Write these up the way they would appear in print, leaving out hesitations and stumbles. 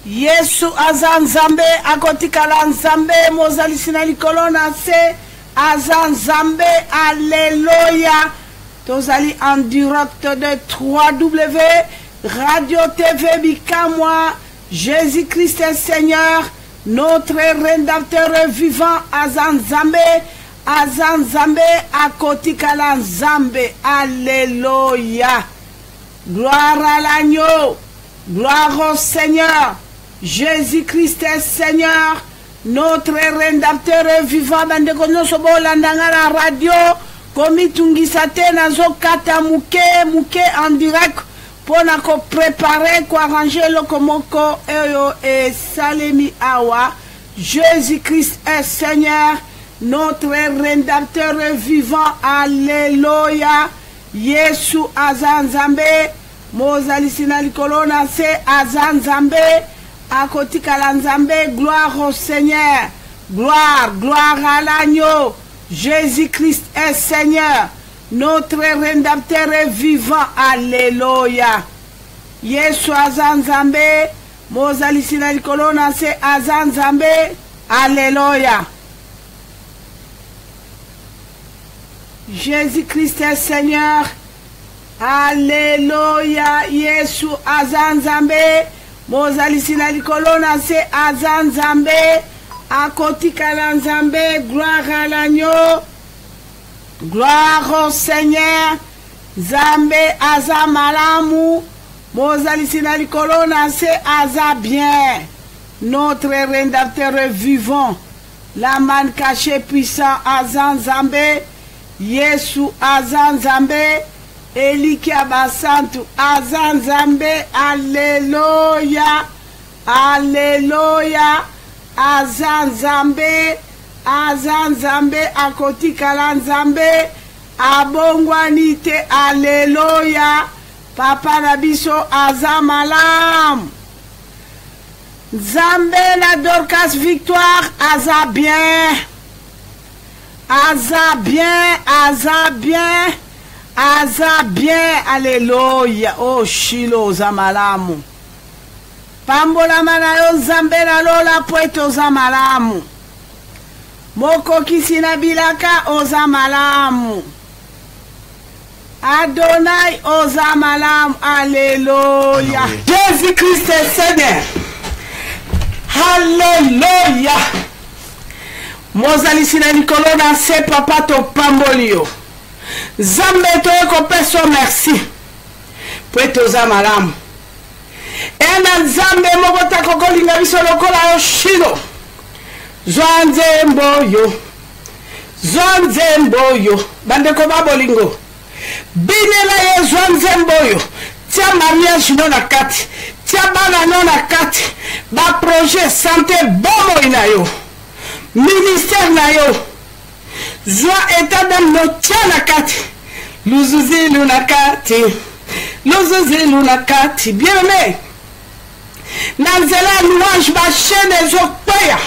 Yesu aza nzambe akotikala nzambe mozalisi na likolo na se aza nzambe. Alléluia. Tozali en direct de 3W Radio TV Bikamwa. Jésus-Christ est Seigneur, notre rédempteur vivant. aza nzambe akotikala nzambe. Alléluia. Gloire à l'agneau, gloire au Seigneur. Jésus-Christ est Seigneur, notre rédempteur vivant. Bandeko nyonso bolandanga na radio komitungisa te nazokata muke en direct pona ko préparer ko arranger lokomoko eyo e salemi awa. Jésus-Christ est Seigneur, notre rédempteur vivant. Alléluia. Yesu aza nzambe mozalisi na likolo na se aza nzambe akotikala nzambe. Gloire au Seigneur, gloire à l'agneau. Jésus-Christ est Seigneur, notre rédempteur vivant. Alléluia. Yesu aza nzambe mozalisi na likolo na se aza nzambe. Alléluia. Jésus-Christ est Seigneur. Alléluia. Yesu aza nzambe mozalisi na likolo na se aza nzambe akotikala nzambe. Gloire à l'agneau, gloire au Seigneur. Nzambe aza malamu mozalisi na likolo na se aza bien, notre rédempteur vivant. La man caché puissant aza nzambe. Yesu aza nzambe eliki abasantu aza nzambe. Alléluia. Alléluia. aza nzambe akotikala nzambe abongwani te. Alléluia. Papa na biso aza malamu. Nzambe na Dorcas Victoire aza bien, aza bien. Alléluia. Oh Shilo oza malamu. Pambola mana yo nzambe na lola pweto oza malamu. Mokokisi na bilaka oza malamu. Adonai oza malamu. Alléluia. Jésus-Christ est Seigneur. Alléluia. Mozalisi na likolo na se papa to pambolio. Zambe to eko peso merci. Pweto oza malamu. Ena nzambe moko tako kolinga biso lokola yo shilo. Zwanzemboyo. Bandeko babolingo. Binela ye zwanzemboyo. Tia mariage no na kati. Tia bana no na kati. Ba projet santé bomo ina yo. Ministère na yo. Zwa état d'âme no tia na kati. Luzuzilu na kati. Bien aimé. Nanzela louange ba chaîne zokoya.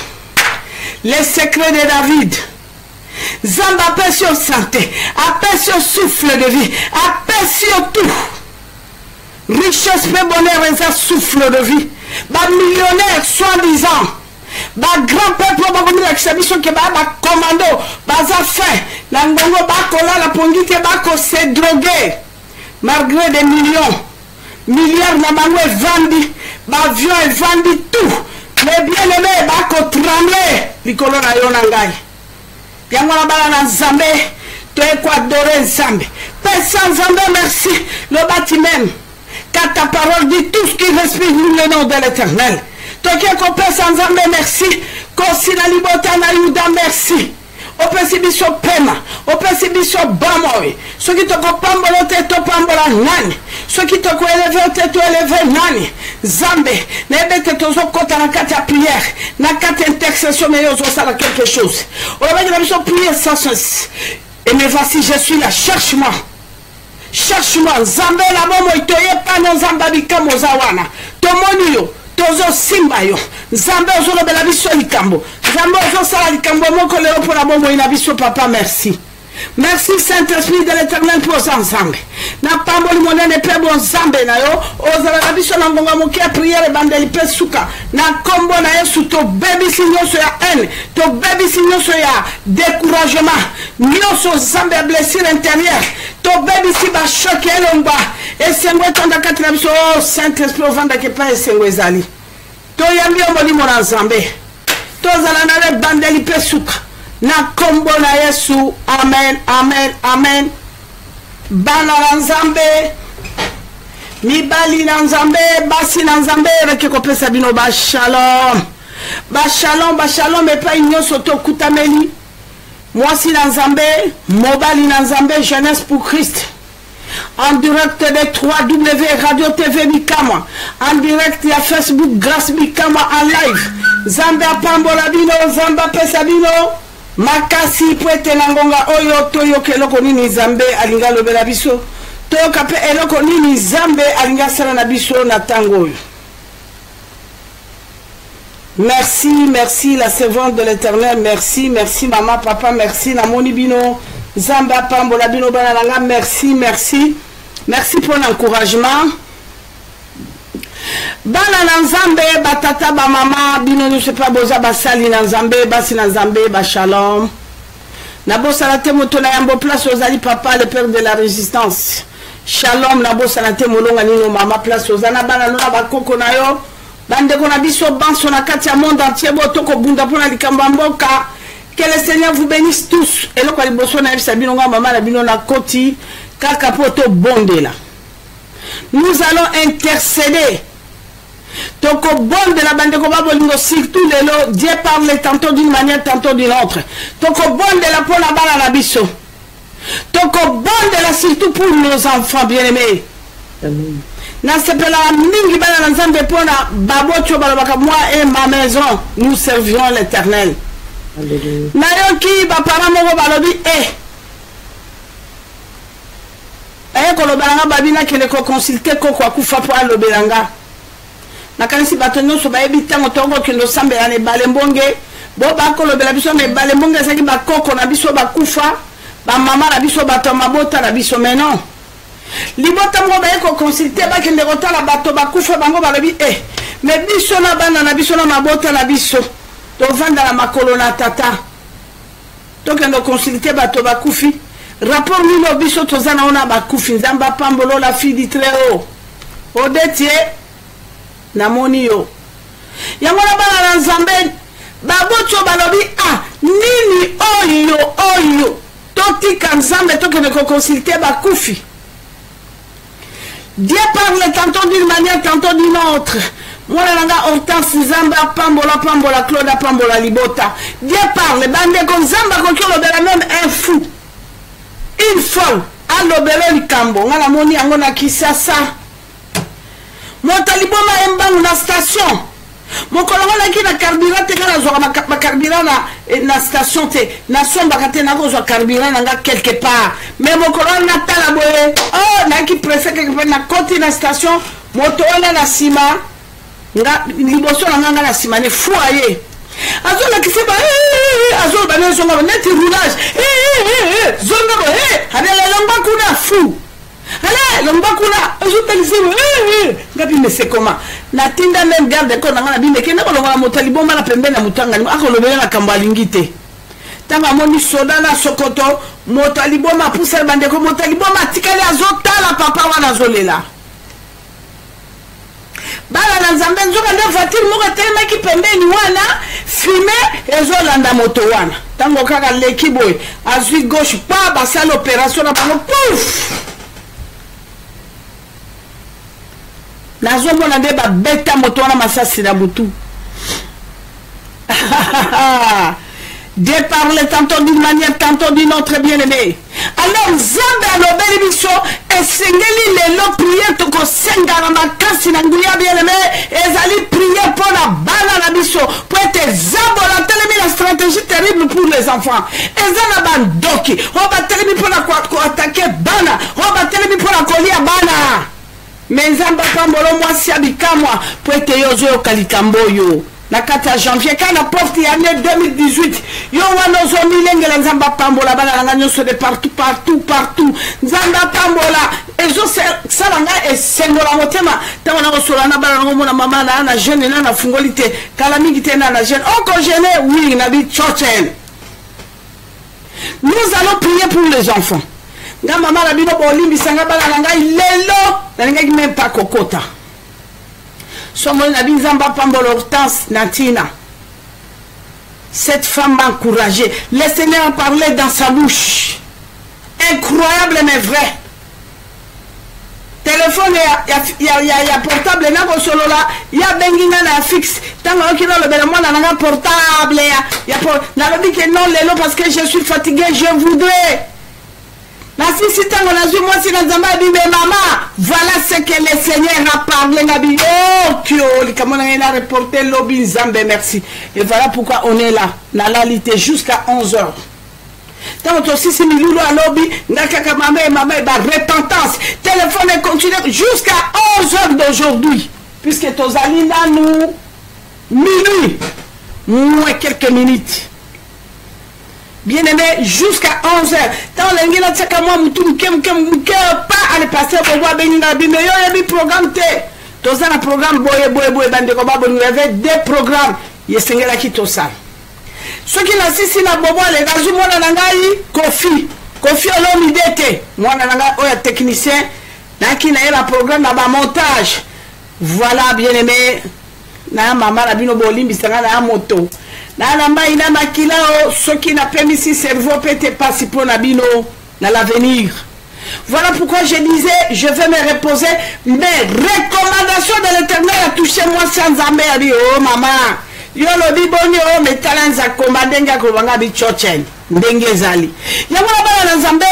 Les secrets de David. Zamba appelle santé, appelle souffle de vie, appelle tout. Richesse, paix, bonheur, et ça souffle de vie. Ba millionnaire, soi-disant. Ba grand peuple, ba communication qui ba commando, ba fait. La ngongo ba kola la pongi qui ba ko se droguer. Malgré des milliards na bango est vendu, ba avion est vendu tout. Mais bien aimé ba ko trembler. Likolo na yo na ngai. Yangwana bala na nzambe to adorer nzambe. Pesa nzambe merci. Le bâtiment car ta parole dit tout ce qui respire le nom de l'Éternel. Toke ko pesa nzambe merci. Kosina libota na yuda merci. Opesi biso pema, opesi biso bamoy. Ce qui te pambola te to pambola nani. Ce qui te ko élever te to élever nani. Zambe, nebete tozo kota na kati ya prière, na kati intercession mais yozo sala quelque chose. On va dire biso prière sans cesse. Et me voici, je suis là, cherche-moi. Cherche-moi, Zambe la momo itoye pa no zamba bikamo zawana. Tomoni yo, tozo simba yo. Zambe ozolo bela biso likambo. Zambe ozo sala likambo moko leo pour la momo ina biso papa merci. Merci Saint-Esprit de l'Éternel pour ensemble. Na pamboli monene pe bon zambe na yo. Ozala na biso na ngonga mokia prière bandeli pe suka. Na kombo na Yesu to baby sinyo so ya haine. To baby sinyo so ya découragement. Nyoso zambe blessure intérieure. To baby si ba choc elomba. Et sengwe tonda katira biso oh Saint-Esprit ovanda ke pa sengwe zali. To yambi omoli mona zambe. To zala na le bandeli pe suka. Na kombo na Yesu, amen, amen, amen. Bana na Nzambe, mibali na Nzambe, basi na Nzambe, rekeko pesa bino ba shalom. Ba shalom, epa inyoso to kutameli. Mwasi na Nzambe, mobali na Nzambe, jeunesse pour Christ. En direct de 3W Radio TV Bikama. En direct de Facebook Grâce Bikama en live. Zambé apambola bino, Zamba pesa bino. Makasi pwete nangonga oyo toyo keloko nini Zambe alinga lobela biso toyo kape eloko nini Zambe alinga sala na biso na tango. Merci, merci la servante de l'Éternel, merci, merci maman, papa, merci na moni bino Zambe apambola bino bana nanga, merci, merci. Merci pour l'encouragement. Bana na Nzambe batata ba mama bino ne sais pas boza basali na Nzambe basi na Nzambe ba shalom na bosala te moto na yambo place ozali papa le père de la résistance shalom na bosala te molonga nino mama place ozana bana na bakoko na yo bande ko na biso banso na kati ya monde entier boto ko bunda pona likambo mboka. Que le Seigneur vous bénisse tous et le ko liboso na yebisa bino nga mama na bino na koti kaka poto bondela. Nous allons intercéder. Toko bon de la bande ko babolingo surtout lelo Dieu parle tantôt d'une manière tantôt d'une autre. Toko bon de la pona bala na biso. Toko bon de la surtout pour nos enfants bien-aimés. Amen. Na sepela mingi bala na Nzambe pona babocho balobaka moi et ma maison nous servirons l'Éternel. Alléluia. Na yoki ba parents moko balobi ko lobalanga babina kele ko consulter ko kwa kufa po alobelanga. Nakanisi bato nyonso bayebi tango tongo kendo sambela ne balembonge bo bakolo bela biso ne balembonge saki bakoko na biso bakufa ba mama na biso bato mabota na biso menon libota mo baye ko consulter ba kende kotala bato bakufa bango balobi me biso na bana na biso na mabota na biso to vanda la makolo na tata to kendo consulter bato bakufi rapport mino biso to zana ona bakufi Nzamba pambolo la fille du très haut odetie namoni yo yango na bana na Nzambe babocho balobi nini oyo totika Nzambe tokende ko consulter bakufi. Dieu parle tantôt d'une manière tantôt d'une autre. Moi nanga Hortense Nzamba pambola Claude pambola libota. Dieu parle bande ko Nzamba ko lobela même un fou une folle alobela likambo ngala moni yango na Kisasa. Motaliboma embangu na station. Mokolongola ki na carburant te kana zo ma carburant na station te. Na somba kate na zo carburant nga quelque part. Mais mokolongola na tala boye. Oh na ki presse quelque part na côté na station. Moto ona na sima. Nga liboso nga na sima ne foyer. Azo la ki se ba azo ba ne zonga net roulage. Zonga bo adela lamba kuna fou. Allez, l'ombakuna, ngapi mais c'est comment? Natinda même garde ko nanga na binde ke na ko longa motalibo mala pembe na mutanga ni akolobela na kamba lingite. Tanga moni soda na Sokoto, motalibo ma pousse bande ko motalibo ma tikali azotala papa wana zolela. Bala na Nzambe nzoka nda voiture moko telema ki pembeni wana fumer ezolanda moto wana. Tango kaka leki boy, azui gauche pa basa l'opération na bango pouf. Nazo mona nde ba beta moto wana masasi na butu. Dieu parle tantôt d'une manière, tantôt d'une autre, bien-aimé. Alors, Nzambe alobeli biso esengeli lelo prier toko senga na makasi na nguya bien-aimé, ezali prier pour la bana na biso, pour être zabola telemi la stratégie terrible pour les enfants. Ezana bandoki, on va telemi pour la attaquer bana, on va telemi pour la coller bana. Mais Nzamba pambolo moi si abikamwa, pour être yozo kalikambo yo. na kata janvier kana porte ya année 2018 yo wana ozomilengela nzamba pambola bana nanga nyonso de partout nzamba pambola ezo salanga esengola motema tango na kosola na bana nango mona mama na jeune na fungoli te kala mingi te na jeune oko jeune oui na bi chochen. Nous allons prier pour les enfants. Nga mama la bino bolimbi sanga bana nanga lelo na nanga même pas kokota. Somo na binzamba pambola Hortense Natina. Cette femme m'a encouragé. Laissez-les en parler dans sa bouche. Incroyable mais vrai. Téléphone ya portable na solo là ya bengina na fixe tango okino le bel moi na portable ya na lobi que non lelo parce que je suis fatigué je voudrais na si tango na moi si na zamba bi maman voilà ce que le Seigneur a parlé na bi oh kyo li kamona na reporter lobi nzambe merci et voilà pourquoi on est là na lalité jusqu'à 11h. Tant que si milulu à lobby, n'akaka maman ba repentance. Téléphone est continué jusqu'à 11h d'aujourd'hui. Puisque tozali là nous minuit, moins quelques minutes. Bien aimé, jusqu'à 11h. Tant l'engina tsaka moi mutu kem pas aller passer pour voir benina bi mais yo yebi programme te. Tozana programme boye bande ko babo nous avait des programmes. Yesengela ki tosala. Ce qui n'a si na bobo les gars mona nangai Kofi olomidete mona nanga oya technicien na ki na la programme na ba montage voilà bien aimé na mama la bino bolimbi sanga na moto na namba ina makila o ce qui n'a permis si cerveau peut pas si pour na bino na l'avenir. Voilà pourquoi je disais je vais me reposer mais recommandation de l'Éternel a touché moi sans amère oh maman. Yo lobi boni o metalanza komba denga ko banga bi chochen ndenge zali yango bana nzambe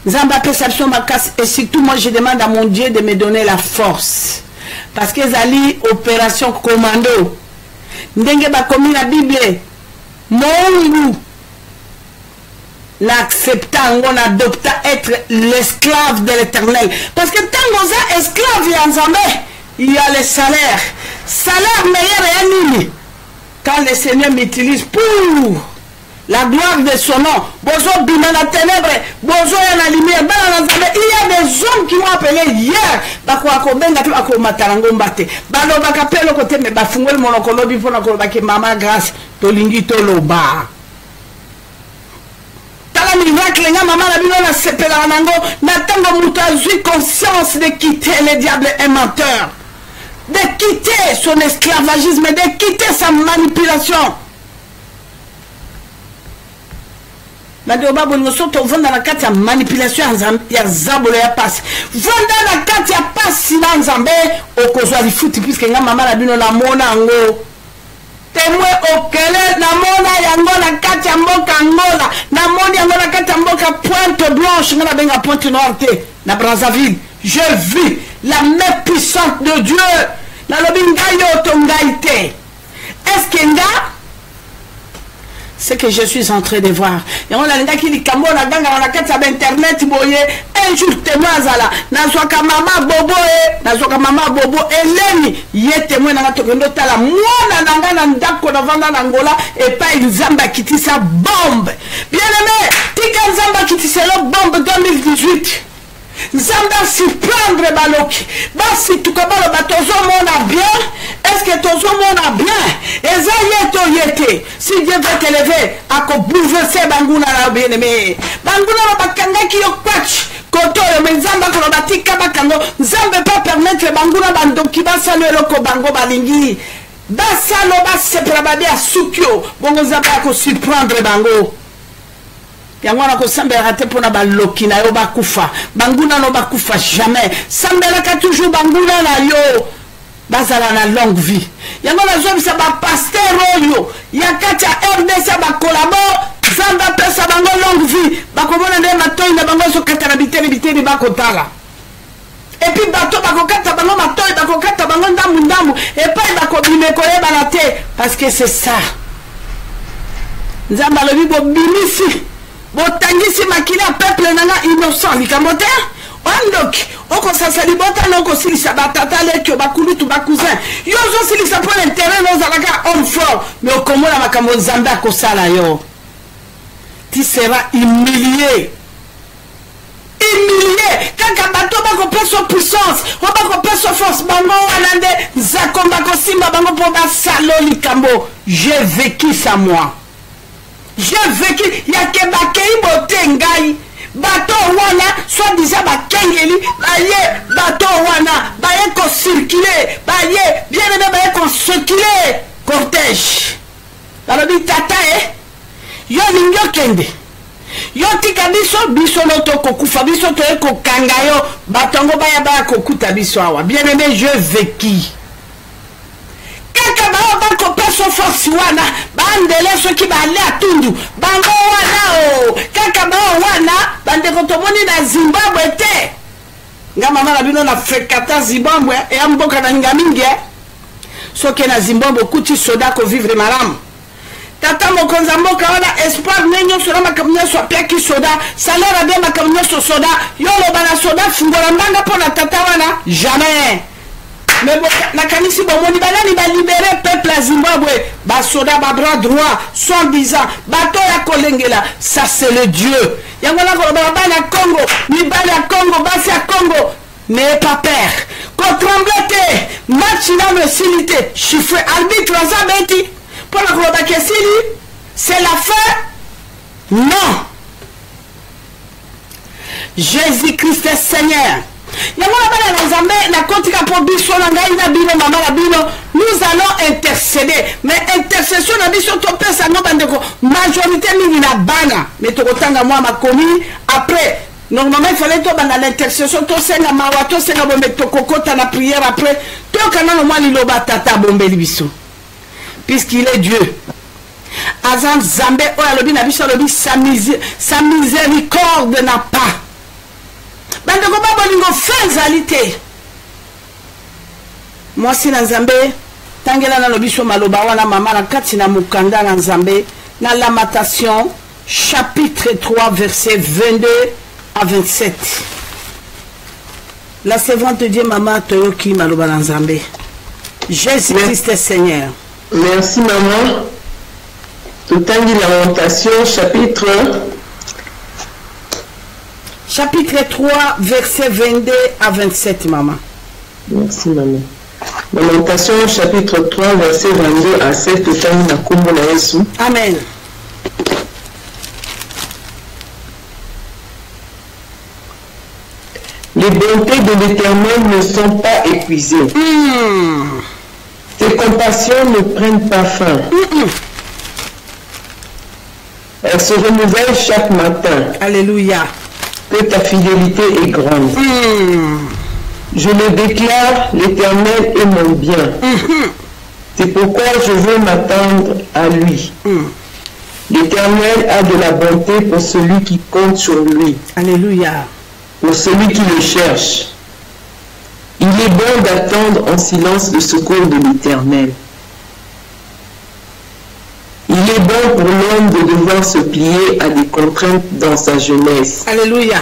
nzamba perception makas et surtout moi je demande à mon Dieu de me donner la force parce que zali opération commando ndenge ba komi na Bible Mungu l'accepta on adopta être l'esclave de l'Éternel parce que tant qu'on est esclave ya nzambe il y a le salaire meilleur et quand le Seigneur m'utilise pour la gloire de son nom. Bozo bima la ténèbre, bozo ya la lumière. Il y a des hommes qui m'ont appelé hier. Bako akobenga tu akomatarango mbate. Balo bakapelo kote me bafungwe monokolo bifona ko baki mama grâce tolingi toloba. Tala miracle nga mama la bino na sepela nango na tango mutu azui conscience de quitter le diable est menteur. De quitter son esclavagisme, de quitter sa manipulation. Madoba bongo soto vanda na kati ya manipulation ya zabolo ya passe. Vanda na kati ya passe na nzambe okozwa lifuti puisque nga mama la bino na mona ngo. Temwe okele na mona yango na kati ya mboka ngola. Na mona yango na kati ya mboka Pointe Blanche nga na benga Pointe Noire na Brazzaville. Je vis la main puissante de Dieu. Na lobinga yo tongaite. Est-ce que nga ce que je suis en train de voir. Et on a les gars qui dit Kambo na ganga na kati ya internet boye un jour témoin zala na soka mama bobo eleni ye témoin na tokendo tala mwana nanga na ndako na vanda na ngola et pas nzamba kitisa bombe. Bien aimé, tika nzamba kitisa lo bombe 2018. Nzamba surprendre baloki basi tukabalo batozo mona bien. Est-ce que tozo mona bien eza yeto yete si Dieu veut t'élever à bouleverser banguna la bien aimé banguna la bakanga ki yo patch koto yo nzamba ko batika bakango nzambe pas permettre banguna bandoki basalo eloko bango balingi basalo basepela babe asukyo bongo nzamba ko surprendre bango. Yango na ko sambela te pona baloki na yo bakufa banguna no bakufa jamais sambela ka toujours banguna na yo bazala na longue vie. Yango na zo bisa ba pasteur oyo yakati ya RDC ba collabo zamba pesa bango longue vie bakomona nde matoi na bango so kata na biteni bakotala et puis bato bakokata bango matoi bakokata bango ndambu et puis bakobime koyeba na te parce que c'est ça nzamba lobi bo bimisi botangisi makila peuple nanga innocent likamote ondok oko sasa libota noko silisa batata lekyo bakulutu bakousin Yo ozosilisa mpo na intérêt na ozalaka homme fort mais okomona makambo nzambe akosala yo. Tu seras humilié. Humilié. Kaka bato bakopesa puissance, bakopesa force, bango wana nde nzakomba kosimba bango mpo basalo likambo. J'ai vécu ça moi. J'ai vécu yake bakei bote ngai. Bato wana soi-disant bakengeli baye bato wana baye ko circuler baye bien aimé baye ko circuler cortège. Alobi tata yo ningyo kende. Yo tika biso no to kokufa biso to kokanga yo batongo baya kokuta biso awa. Bien aimé, je vécu. Kaka bako peso force wana bandele soki bale atundu bango wana kaka wana bande kotomoni na Zimbabwe te. Nga mama na bino na frekata Zimbabwe e mboka na ngamingi soki na Zimbabwe kuti soda ko vivre malamu. Tata mokonza mboka wana espoir nenyo soda makamnya so piaki soda salaire de makamnya so soda yolo bana soda fungola mbanga pona tata wana jamais. Mais bon, la kanisi bomoni banani ba libérer peuple à Zimbabwe, ba soda ba bras droit, 110 ans, bato ya kolengela, ça c'est le Dieu. Yangola ko ba na Congo, ni ba na Congo, ba sa Congo, n'ayez pas peur. Ko trembler match na me silité, chiffre arbitre za beti. Pour la ko ba kesili, c'est la fin. Non. Jésus-Christ est Seigneur. Nous allons intercéder. Mais intercession, majorité na bana. Mais tu moi ma commune. Après, normalement, il fallait que l'intercession, tu sais, na mawa, tu sais, na prière après. Tu sais, puisqu'il est Dieu. Azan Zambé, sa miséricorde n'a pas. Bandeko babolingo fenzalité. Moi si na Nzambe tangela na lobiso maloba wana mama na kati na mukanda na Nzambe na Lamentation chapitre 3 verset 22 à 27. La servante de Dieu maman toyoki maloba na Nzambe. Jésus Christ est Seigneur. Merci maman. Tutangi Lamentation chapitre 3, verset 22 à 27, maman. Merci, maman. Lamentation, chapitre 3, verset 22 à 7, Amen. Les bontés de l'Éternel ne sont pas épuisées. Tes compassions ne prennent pas fin. Elles se renouvellent chaque matin. Alléluia. Que ta fidélité est grande. Je le déclare, l'Éternel est mon bien. C'est pourquoi je veux m'attendre à lui. L'Éternel a de la bonté pour celui qui compte sur lui. Alléluia. Pour celui qui le cherche. Il est bon d'attendre en silence le secours de l'Éternel. Il est bon pour l'homme de devoir se plier à des contraintes dans sa jeunesse. Alléluia.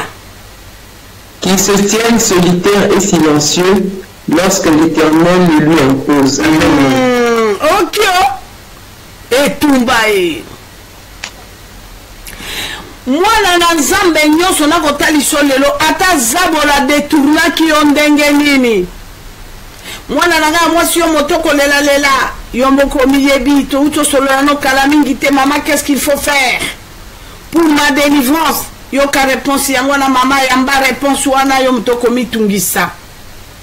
Qu'il se tienne solitaire et silencieux lorsque l'Éternel le lui impose. Amen. Ok. Et Tumbae. Moi, na Nzambe nyonso na kotaliso lelo ata zabola détournaki yo ndenge nini. Mwana nanga mwasi yo motoko lela lela. Yomboko miyebi to uto solano kalamingi te maman, qu'est-ce qu'il faut faire pour ma délivrance? Yoka réponse yango na mama yamba réponse wana yo motoko mitungisa.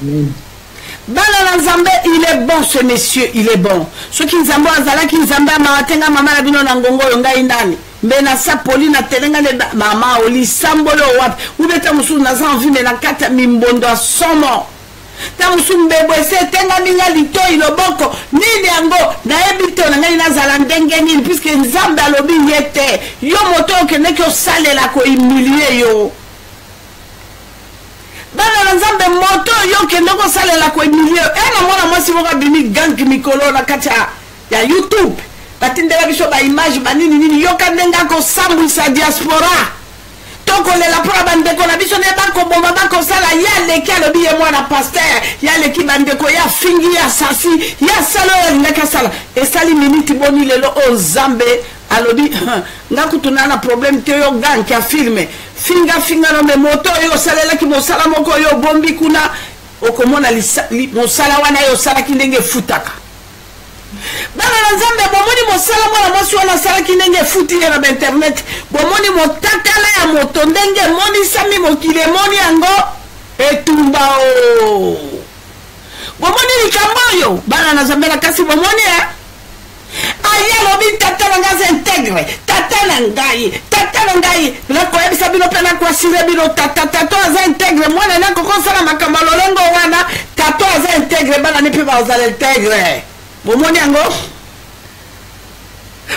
Bana na Nzambe, il est bon ce monsieur, il est bon. Ce qui Nzambe azala ki Nzambe amatenga mama na bino na ngongo yo ngai ndani. Mbena sa poli na telenga le mama oli sambolo wapi. Ubeta musu na zanvi me na kata mimbondo somo. Tamusumbe bwese tenga minga lito iloboko nini yango na ebito na ngai nazala ndenge nini puisque Nzambe alobi yete yo moto okende ko salela ko humilier yo. Bana na Nzambe moto yo kende ko salela ko humilier. Na mwana mwasi moka bimi gang mikolo na kati ya YouTube. Batindela biso ba image banini nini yo kandenga ko sambwisa diaspora. tokolela mpona bandeko na biso nde bakoboma bakosala ya leki alobi ye mwana paster ya leki bandeko ya fingi ya sasi ya sala oyo alingaki asala esali miniti boni lelo oyo nzambe alobi nga kutuna na problème te oyo ganki ya filme finga no me moto oyo osalelaki mosala moko oyo obombi kuna okomona mosala wana yo osalaki ndenge efutaka bana na nzambe bomoni mosala mwana mwasi wana asalaki ndenge efuti ye na bainternet bomoni motakala ya moto ndenge emonisami mokili emoni yango etumba o bomoni likambo oyo bana na nzambe na kasi bomoni aya lobi tata na nga intègre tata na ngai nakoyebisa bino mpe nakoasire bino tato aza intègre mwana nakokosala makambo lolongo wana tato aza intègre bana ni mpe bazala intègre bomoni yango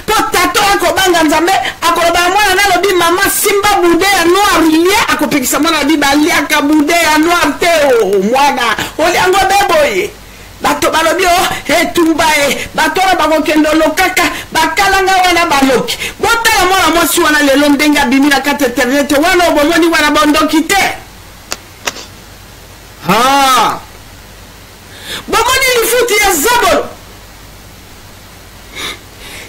po tato akobanga nzambe akoloba mwana nalobi mama simba bude ya noir lie akopekisa mwana lobi baliaka bude ya noir te o mwana oliango beboye bato balobi o etumba bato wana bakokende lokaka bakalanga wana baloki botala mwana mwasi wana lelo ndenge abimi na kati internet wana obomoni wana bondoki te bomoni lifuti ya zabolo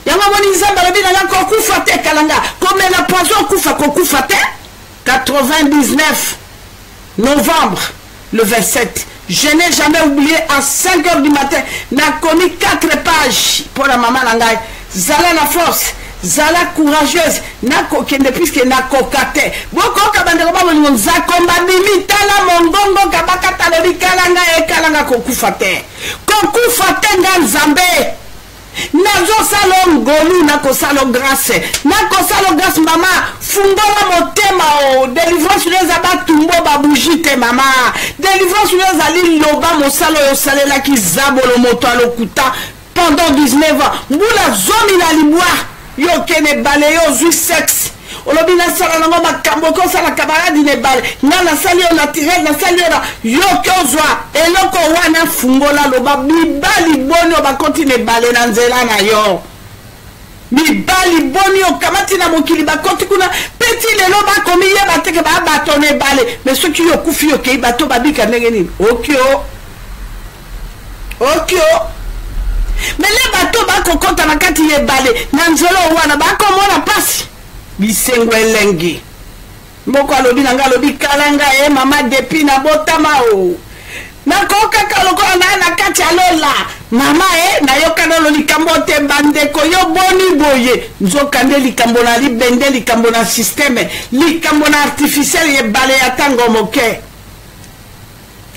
yango boni nzambe alobi nanga kokufa te kalanga komela poison kokufa te 99 novembre le 27 je n'ai jamais oublié à 5 heures du matin n'a commis 4 pages pour la maman nangai zala la force zala courageuse n'a kokende puisque n'a kokate boko kabandeko ba bolingo nzakomba bimi tala mongongo kabaka talobi kalanga kokufa te nga nzambe nazosala ngolu nakosala grâce mama fungola motema o délivrance les abatumbo babuji te mama délivrance les ali loba mosala oyo osalelaki zabolo moto alokuta pendant 19 ans mbula zomi na libwa yo kene bale yo zwi sexe olobi nasala nango makambo kosala kabaradi ne bale nga nasali yo naturel nasali yo kozwa eloko wana fungola loba mibali boni oyo bakoti ne bale na nzela na yo mibali boni okamati na mokili bakoti kuna peti lelo bakomi yeba teke babato ne bale me soki yo kufi okei bato babika ndenge nini okio mele bato bakokota na kati yebale na nzela wana bakomona pasi bisengo elengi mboko alobi nanga alobi kalanga mama depi na botama o nakokaka lokola na kati alola mama nayoka nalo likambo te bandeko yo boni boye nzokande likambo na libende likambo na systeme likambo na artificiel yebale ya tango moke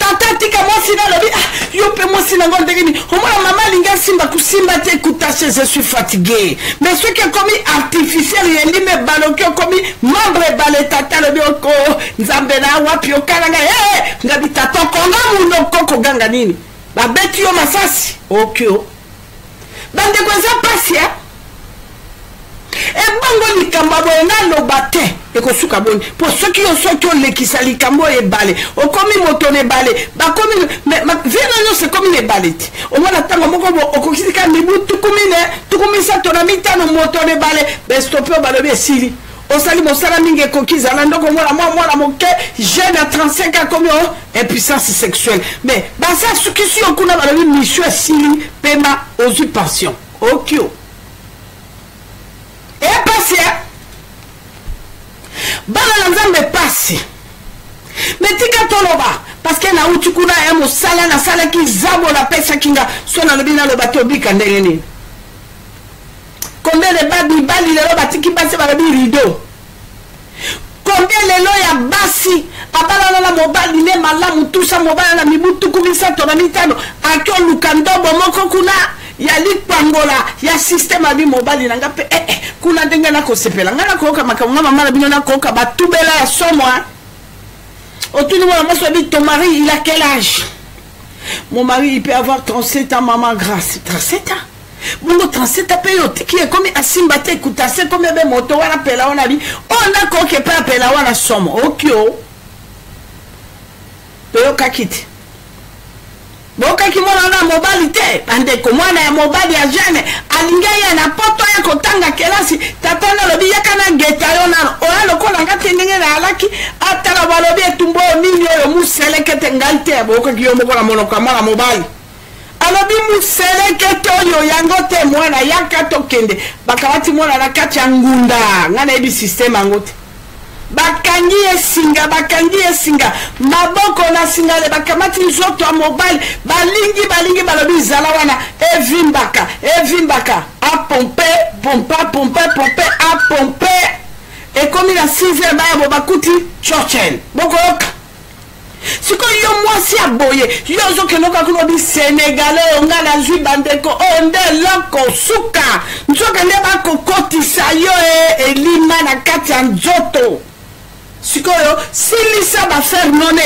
tata tika mwasi nalobi yo pe mwasi nango ndengeni omona mama linga simba kusimba te kutache je suis fatigué mais ce qui est comme artificiel yelime baloki comme membre bale tata lobi oko nzambe na wapi okalanga ngabi tata konga muno koko ganga nini babeti yo masasi okyo bande kweza pasi ebongo likambo boye naloba te ekosuka boni po soki olekisa likambo ebale okomi moto ne bale bakomi vino nyonso ekomi ne bale te omona ntango moko okokisika mibu tukumisato na mitano moto ne bale bestope balobi esili osali mosala mingi ekoki zala ndoko mwana moke jeune à 35 ans komi impuissance sexuelle mais basa sukisi yo kuna balobi mission esili pema ozwi passion okyo pasi bana na nzambe pasi metika toloba parce que na uti kuna ya mosala na sala ki zabo na pesa kinga so na lobi na loba tobika ndenge nini combien de bali lelo batiki pasi balobi rideau combien lelo ya basi abala na mobali ne malamu tusa mobali na mibutu kumisa tona mitano akyo lukandobo moko kuna ya lipangola ya système abi mobali nanga pe kuna ndenge na kosepela ngana koka makamwa mama bino na koka batubela ya somwa otuni mwana moso bi ton mari il a quel âge? Mon mari il peut avoir 37 ans maman grâce 37 ans bongo 37 ans peyote qui est comme asimba te kuta c'est comme be moto wana pela wana bi on a koke pa pela wana somo okyo peyo kakiti boka kimona na mobali te ande ko mwana ya mobali ya jeune alinga ya na poto ya kotanga kelasi tatana lobi yakana geta yo na oya lokola ngate ndenge na alaki atala balobi etumbo nini oyo muselekete ngalte boka kiyomo kola monoko mala mobali alobi muselekete oyo yango te mwana yaka tokende bakawati mwana na kati ya ngunda ngana ebi système angote bakangi esinga maboko na singa le bakamati nzoto ya mobile balingi balobi zala wana evimbaka apompe apompe ekomi na 6h bayabo bakuti Churchill bokoyoka siko yo mwasi ya boye yo ozokenoka kulobi Sénégalais onga na zwi bandeko oyo nde loko suka nzoka nde bakokotisa yo elima na kati ya nzoto sikoyo silisa bafaire none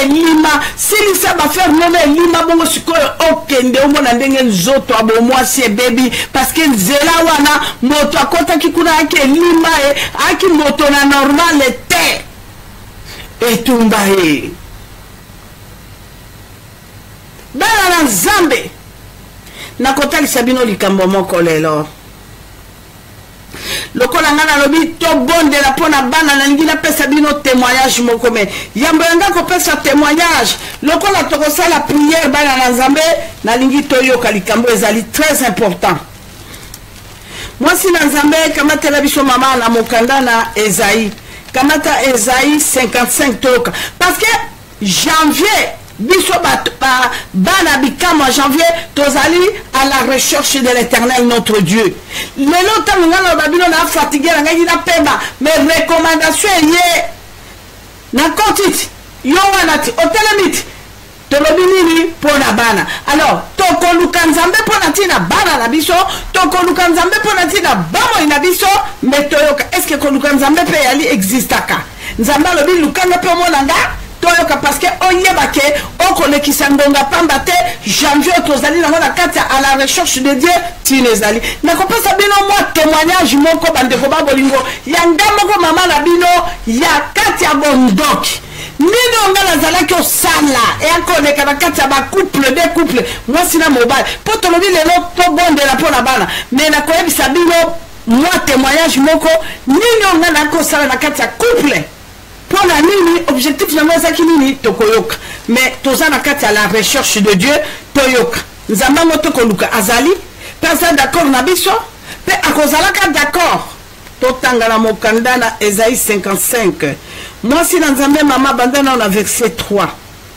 elima bongo sikoyo okende omona ndenge nzoto abomwasi ebebi parceke nzela wana moto akotaki kuna aki elima aki moto na normale te etumba bana na nzambe nakotalisa bino likambo moko lelo lokola nga nalobi tobondela mpona bana nalingi napesa bino témoignage moko me yambo yanga kopesa témoignage lokola tokosala prière bana na nzambe nalingi toyoka likambo ezali très important mwasi na nzambe kamatela biso mama na mokanda na Esaïe kamata Esaïe 55 toyoka parce que janvier biso bana bikamo janvier tozali à la recherche de l'Éternel notre Dieu lelo tango ngana babino na fatigué na ngai na pemba mais recommandation ye na kotiti yo wana ti otelemiti tolobi nini pona bana alors tokoluka nzambe pona tina bana na biso tokoluka nzambe pona tina bamo na biso mais toyoka est-ce que koluka nzambe pe yali existaka nzambe lobi lukanga pe monanga toyoka parce que oyebake okolekisa ngonga pamba te janvier tozali nango na kati à la recherche de Dieu tine ezali nakopesa bino mwa témoignage moko bandeko babolingo yanga moko mama na bino ya kati ya bondoki nini onga nazalaki osala eakoleka na kati ya bacouple de couple mwasi na mobali mpo tolobi lelo tobondela mpo na bana me nakoyebisa bino mwa témoignage moko nini onga nakosala na kati ya couple pour la nini objectif na moi zaki nini tokoyoka mais toza na kati à la recherche de Dieu toyoka nzamba moto koluka azali pesa d'accord na biso pe akozalaka d'accord totanga na mokanda na Esaïe 55 moi si na nzambe mama bandana na verset 3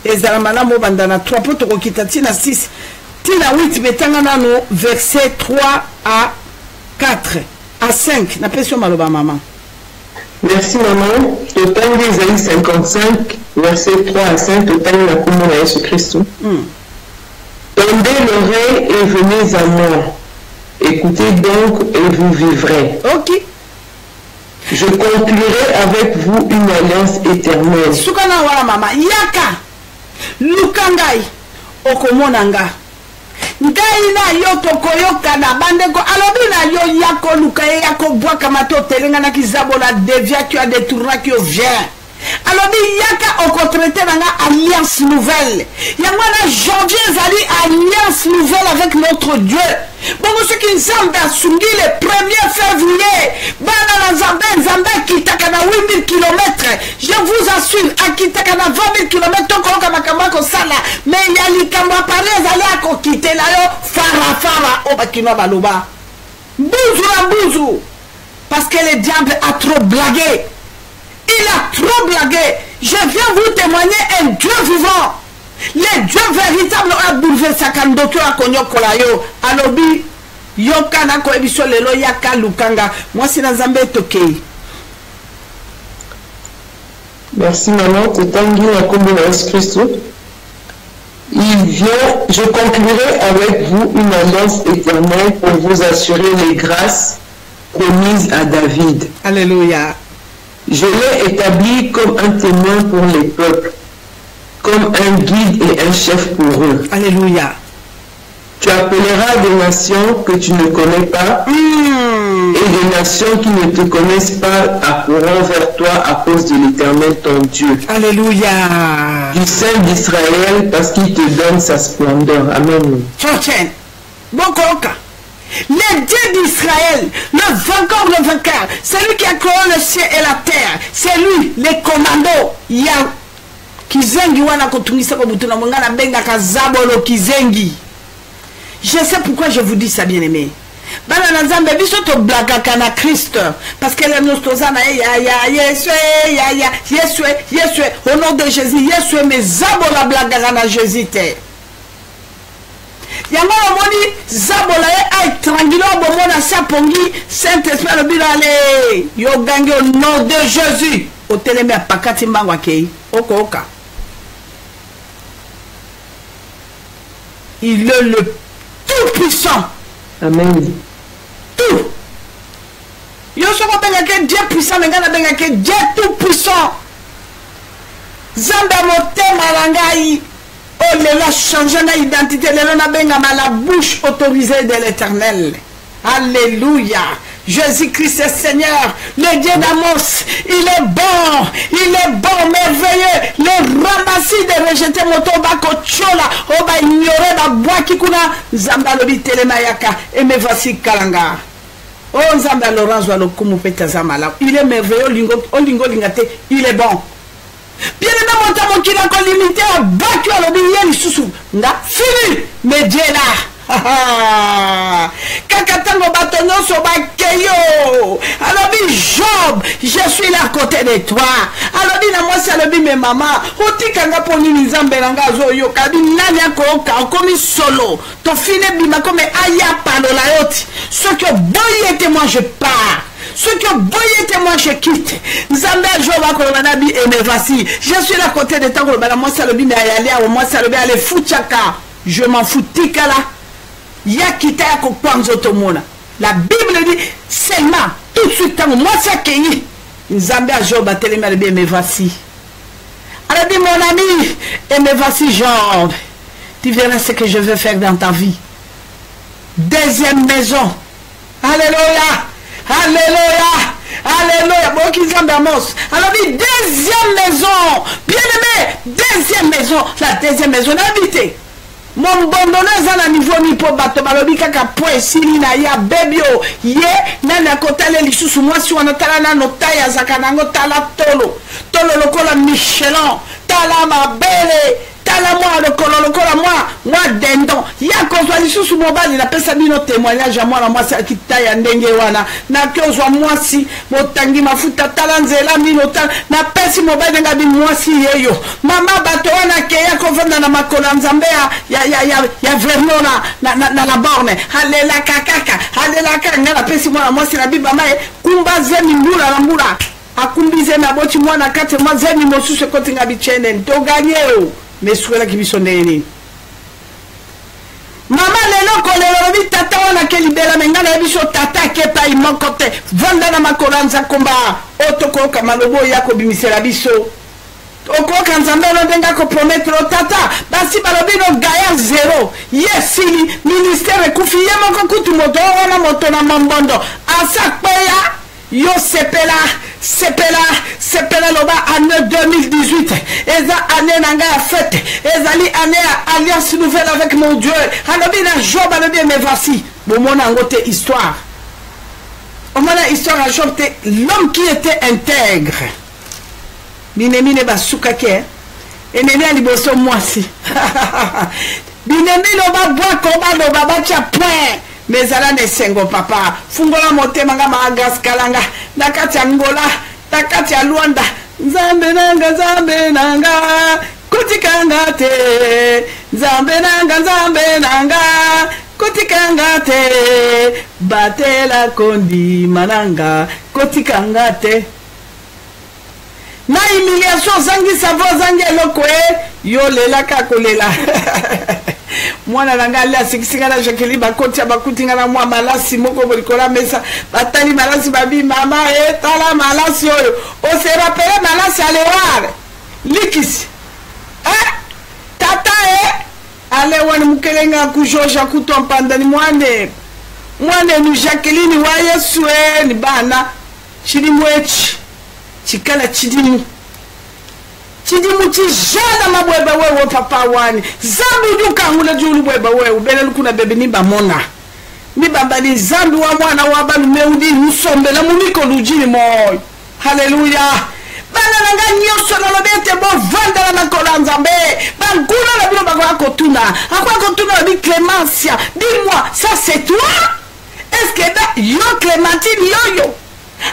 ezala malamo bandana 3 po tokokita tina 6 tina 8 betanga nano verset 3 à 4 à 5 na pesio maloba mama. Merci maman. Total d'Ésaïe 55, verset 3 à 5, total la commune à Jésus-Christ. Tendez l'oreille et venez à moi. Écoutez donc et vous vivrez. Ok. Je conclurai avec vous une alliance éternelle. Sukana wala mama. Yaka. Lukangai. Okomonanga. Ngai na yo tokoyoka na bandeko alobi na yo yako luka yako bwaka mato telenga na kizabo la devia qui a détourné qui vient alobi yaka okotraiter na alliance nouvelle yango na janvier zali alliance nouvelle avec notre Dieu bongo ce qui nzambe asungi le 1er février bana na nzambe kitaka na 8000 km je vous assure akitaka na 20 000 km tokoyoka makambo kosala mais ya likambo apare ezali akokitela yo farafara o bakino baloba mbuzu na mbuzu parce que le diable a trop blagué. Il a trop blagué. Je viens vous témoigner un Dieu vivant. Le Dieu véritable a bouleversé sa candidature à Konyokolayo. Alobi, Yokana Koebiso Lelo Yaka Lukanga. Moi, c'est dans Zambé Tokei. Merci maman. Totangi na kombo na Jésus-Christ. Il vient, je conclurai avec vous une alliance éternelle pour vous assurer les grâces promises à David. Alléluia. Je l'ai établi comme un témoin pour les peuples, comme un guide et un chef pour eux. Alléluia. Tu appelleras des nations que tu ne connais pas Et les nations qui ne te connaissent pas accourront vers toi à cause de l'Éternel ton Dieu. Alléluia. Du sein d'Israël, parce qu'il te donne sa splendeur. Amen. Le Dieu d'Israël, le vainqueur, c'est lui qui a créé le ciel et la terre. C'est lui, les commandos. Il y a Kizengi wana kotumisa ko butuna mongana benga kazabolo Kizengi. Je sais pourquoi je vous dis ça, bien aimé. Bana nazambe biso to blaga kana Christ parce que les nostozana Yesu au nom de Jésus Yesu mais zabola blaga kana Jésus te. Yango moni zabola ay tranquille bomona sapongi Saint-Esprit le bilale yo gangi au nom de Jésus au teleme pakati mbangwa kei oka. Il est le tout-puissant. Amen. Tout. Yo soko benga ke Dieu puissant, mais ngana benga ke Dieu tout-puissant. Zamba motema langai. Oh, le la changer na identité, le na benga ma la bouche autorisée de l'Éternel. Alléluia. Jésus-Christ est Seigneur, le Dieu d'Amos, il est bon, merveilleux. Le ramassis de rejeter moto bako chola, oba ignorer ba bois kikuna, zamba lobi telemayaka, et me voici kalanga. Oh zamba Laurence wa lokumu peta zamala, il est merveilleux, lingo lingate, il est bon. Bien aimé monta mon kila ko limité à baki à lobi yeli susu, nga fini, mais Dieu là. Kakatango batonyo soba keyo. Alors dit Job, je suis là à côté de toi. Alors dit na moi c'est le bi me maman. Oti kanga poni nizambe nanga zoyo. Kabi nani akoka komi solo. To fine bima comme aya palola yoti. Ce que boyete moi je pars. Ce que boyete moi je quitte. Nzambe Job akolobanabi et me voici. Je suis là à côté de toi. Moi c'est le bi me ayali à moi c'est le bi aller fuchaka. Je m'en fous tikala. Yakita yakokwanzo tomona. La Bible dit seulement tout de suite moi ça qui Nzambe a Job a tellement bien me voici. Elle a dit mon ami et me voici Job. Tu verras ce que je veux faire dans ta vie. Deuxième maison. Alléluia. Alléluia. Alléluia. Bon qui Nzambe Amos. Elle a dit deuxième maison. Bien aimé. Deuxième maison. La deuxième maison habitée. Mon bondona za na niveau mi po bato balobi kaka po esili na ya bebio ye nana kotale lisusu mwasi wana tala na notaya zakanango tala tolo lokola Michelin tala mabele tala moi lokola moi dendon ya kozwa lisusu mobali na pesa bino témoignage ya mwana mwasi akitaya ndenge wana na kozwa mwasi motangi mafuta tala nzela mino tala na pesi mobali nga bi mwasi yeyo mama bato wana ke ya kovanda na makola nzambe ya Vernon na la borne halela kakaka halela kanga na pesi mwana mwasi na biba mae kumba zemi mbula na mbula akumbize na boti mwana kate mwa zemi mosusu kotinga bichene to ganyeo meswela kibisondeni mama lelo kolelo bi tata wana ke libela mengana biso tata ke pa imokote vanda na makolanza komba otoko kamalobo yako bimisela biso okoka nzambe ndenga ko promettre tata basi balobino gaya zero yesili ministère kufiye moko kutu moto wana moto na mambondo asakpeya yo sepela loba année 2018 eza année nanga ya fête ezali année ya alliance nouvelle avec mon Dieu alobi na Job alobi me voici bomona ngote histoire omona histoire à Job te l'homme qui était intègre binemine basuka ke enemi aliboso mwasi binemine loba bwako baloba bacha point mais ala ne sengo papa fungola motema nga maagas kalanga nakati ya ngola nakati ya Luanda nzambe nanga kutikanga te nzambe nanga kutikanga te batela kondi mananga kutikanga te na humiliation zangi savo zangi eloko yo lela kakolela mwana nanga la sikisinga na Jacqueline bakoti bakutinga na mwa malasi moko bolikola mesa batali malasi babi mama tala malasi oyo o se rappelle malasi aleware likisi tata ale wana mukelenga kujoja kutompandani mwane mwana enu Jacqueline wa Yesu ni bana chidimu echi chikala chidimu chijana mabweba wewe papa wani zambi duka ngula julu bweba wewe ubele lukuna bebe nimba mona nimba ni zambi wa mwana wa balu meudi musombe la muniko lujini moyo haleluya bana nanga nyoso na lobete bo vanda la makola nzambe bangula la bilo bakwa kotuna akwa kotuna la bi Clémencia dis-moi ça c'est toi est-ce que yo Clémentine yo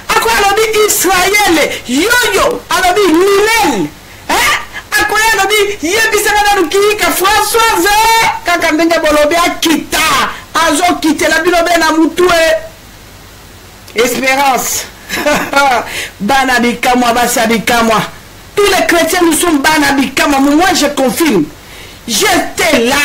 akwa lobi Israël yo alobi Milène akoya lobi yebisaka na lukika Françoise kaka ndenge bolobi akita azo kitela bilobe na mutue Espérance bana bikamwa basa bikamwa tous les chrétiens nous sommes bana bikamwa moi je confirme j'étais là.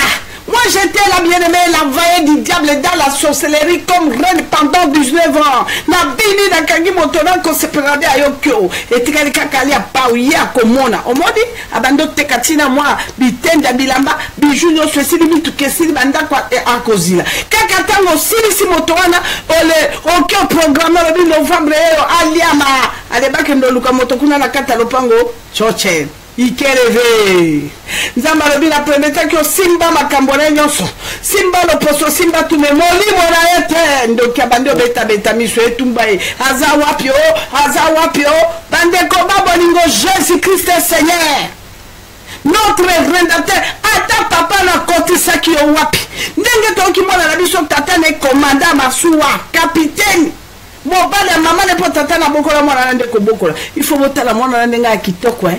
Moi j'étais la bien-aimée, la veille du diable dans la sorcellerie comme reine pendant 19 ans. Na bini na kangi motona ko separade ayokyo. Et tikali kakali apauye akomona. Omodi abando tekatina moi bitenda bilamba bijunyo swesili bitu kesili banda kwa akozila. Kaka tango sili si motoana ole aucun programme le novembre aliama. Ale bakendo luka motokuna na kata lopango choche. Ikereve nzamba lobi la prometa ki simba makambona nyonso simba lo poso simba tume molimo na ete ndo kabande beta miso etumba aza wapio bande ko baboningo Jésus Christ Seigneur notre rédempteur ata papa na kotisa ki o wapi ndenge to ki mona na biso tata ne commandant masuwa capitaine mobale mama ne potata na bokola mona na ndeko bokola il faut botala mona na ndenga kitoko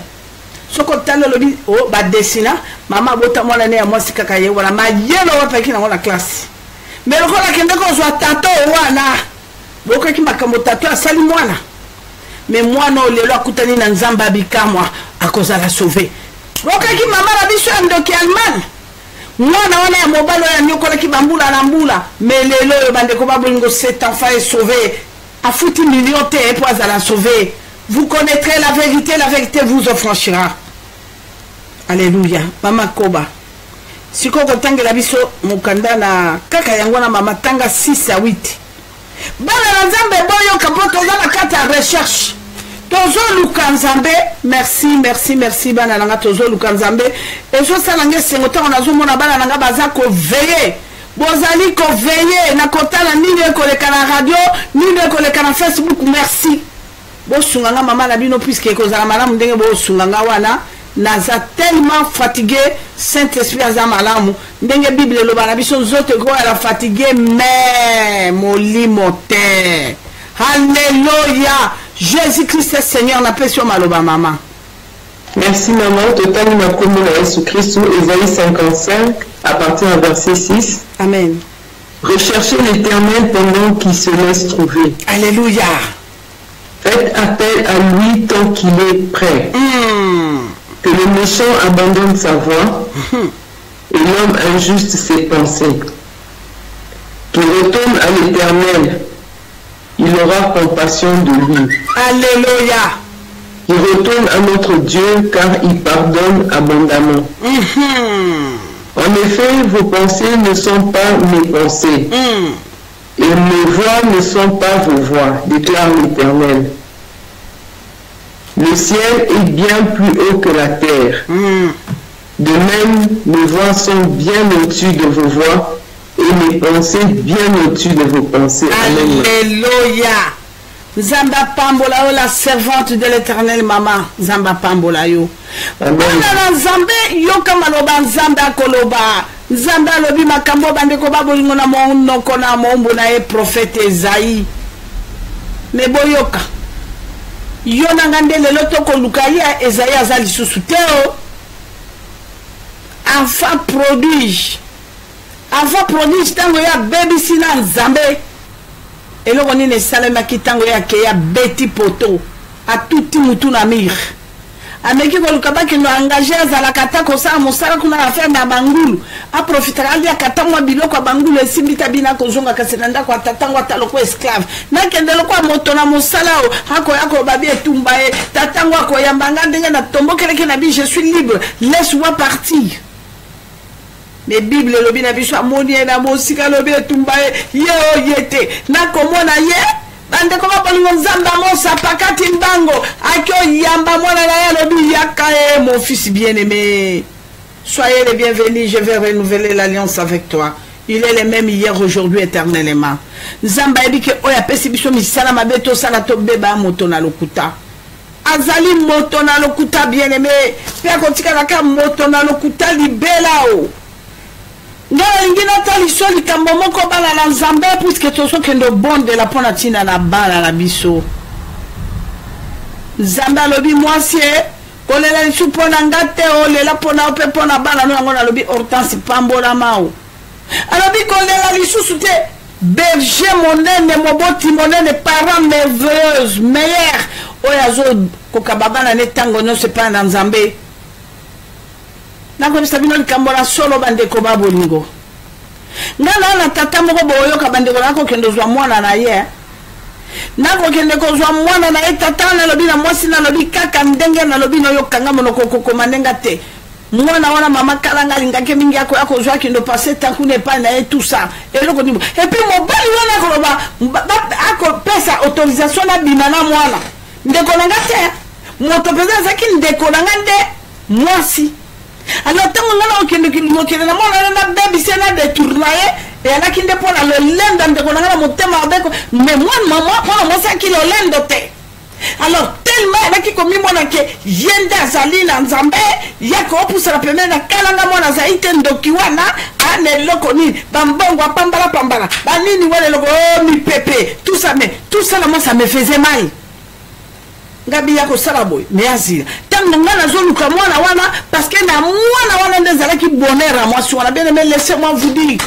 soko talo lobi o ba desina mama bota mwana ne ya mwasi kaka ye wala ma yelo wa peki na wala classe mais le kola kende ko zo tato wana boka ki makambo tato asali mwana mais mwana o lelo akutani na nzamba bikamwa akoza la sauver boka ki mama la biso ndo ki alman mwana wana ya mobalo ya nyokola ki bambula na mbula mais lelo yo bande ko babolingo cet enfant est sauvé a foutu million te pour la sauver. Vous connaîtrez la vérité vous affranchira. Alléluia. Mama Koba. Si ko tangela biso mukanda na kaka yango na mama tanga 6 à 8. Bana nzambe boyo kapoto na kata recherche. Tozo lukanzambe, merci bana nanga tozo lukanzambe. Ezo sala ngesengo ta na zo mona bana nanga baza ko veiller. Bozali ko veiller na kotala nini ko le kana radio, nini ko le kana Facebook, merci. Bo sunganga mama na bino puisque kozala malamu ndenge bo sunganga wana naza tellement fatigué Saint-Esprit aza malamu ndenge Bible loba na biso zote ko ala fatigué mais molimo te. Alléluia. Jésus-Christ Seigneur na pesio maloba mama. Merci maman, total ma commune à Jésus-Christ, Ésaïe 55 à partir du verset 6. Amen. Recherchez l'Éternel pendant qu'il se laisse trouver. Alléluia. Faites appel à lui tant qu'il est prêt. Que le méchant abandonne sa voie et l'homme injuste ses pensées. Qu'il retourne à l'Éternel, il aura compassion de lui. Alléluia. Qu'il retourne à notre Dieu car il pardonne abondamment. En effet, vos pensées ne sont pas mes pensées. Et mes voix ne sont pas vos voix, déclare l'Éternel. Le ciel est bien plus haut que la terre. De même, mes voix sont bien au-dessus de vos voix et mes pensées bien au-dessus de vos pensées. Alléluia. Zamba Pambola, la servante de l'Éternel, maman. Zamba Pambola, yo. Amen. Zamba, yo kamaloba, Zamba koloba. Zamba lobi makambo bandeko babolingo na monoko na mombo na e prophète Esaïe. Me boyoka. Yo nangande lelo toko lukaya Esaïe azali susu teo. Enfant prodige. Enfant prodige tango ya baby sina Nzambe. Eloko nini salema kitango ya ke ya beti poto. A tuti mutu na mir. Ameki ko lukabaki no engagé azala kata ko sa mosala kuna affaire na bangulu a profiter ali akata mwa biloko bangulu esimbita bina ko zonga kasenanda ko tatango ataloko esclave na kendelo ko moto na mosala o hako yako babi etumba e tatango ko yambanga ndenge na tombo keleke na bi je suis libre laisse-moi partir mais Bible lobi na biso amoni na mosika lobi etumbaye ye oyete na komona ye bande ko balingo nzamba mosa pakati mbango akyo yamba mwana na ya lobi yakaye mon fils bien-aimé. Soyez les bienvenus, je vais renouveler l'alliance avec toi. Il est le même hier, aujourd'hui, éternellement. Nzamba ebi ke oya pesi biso misala mabeto sala to beba moto na lokuta. Azali moto na lokuta bien-aimé. Pia kotika naka moto na lokuta libela o. Ngala ingina tali so likambo moko bala na Nzambe puisque toso kendo bonde la pona tina na bala na biso. Nzamba lobi mwasié. Kolela lisu pona ngate o lela pona ope pona bala no ngona lobi Hortense pambola mao. Alobi kolela lisu sute berger monene moboti monene parents merveilleuse meilleur oyazo kokababa na tango no se pa na Nzambe. Nako bisabino likambola solo bande ko babolingo. Ngana na tata moko boyo ka bande ko nako kendo zwa mwana na ye. Nako kende ko zwa mwana na etata na lobi na mwasi na lobi kaka ndenge na lobi no yokanga mono koko mandenga te. Mwana wana mama kalanga lingake mingi yako zwa kendo passer tankune pa na et tout ça. Et loko nibo. Et puis mobali wana ko loba ako pesa autorisation na binana mwana. Ndeko nanga te. Moto pesa zaki ndeko nanga nde mwasi. Alors tango ngana okende na mwana na baby sena de tournaye. Et elle a qui dépend le lendo de qu'on a mon thème avec mais moi maman moi ça qui le lendo te alors tellement elle a qui commis moi que yenda zalina Nzambe yako pour la première na kalanga moi na zaite ndokiwana ane lokoni bambongo pambala banini wale loko oh mi pepe tout ça là moi ça me faisait mal ngabi yako sala boy mais azira tango ngana zolu ka mwana wana parce que na mwana wana ndezala ki bonheur à moi sur la bien aimé laissez-moi vous dire.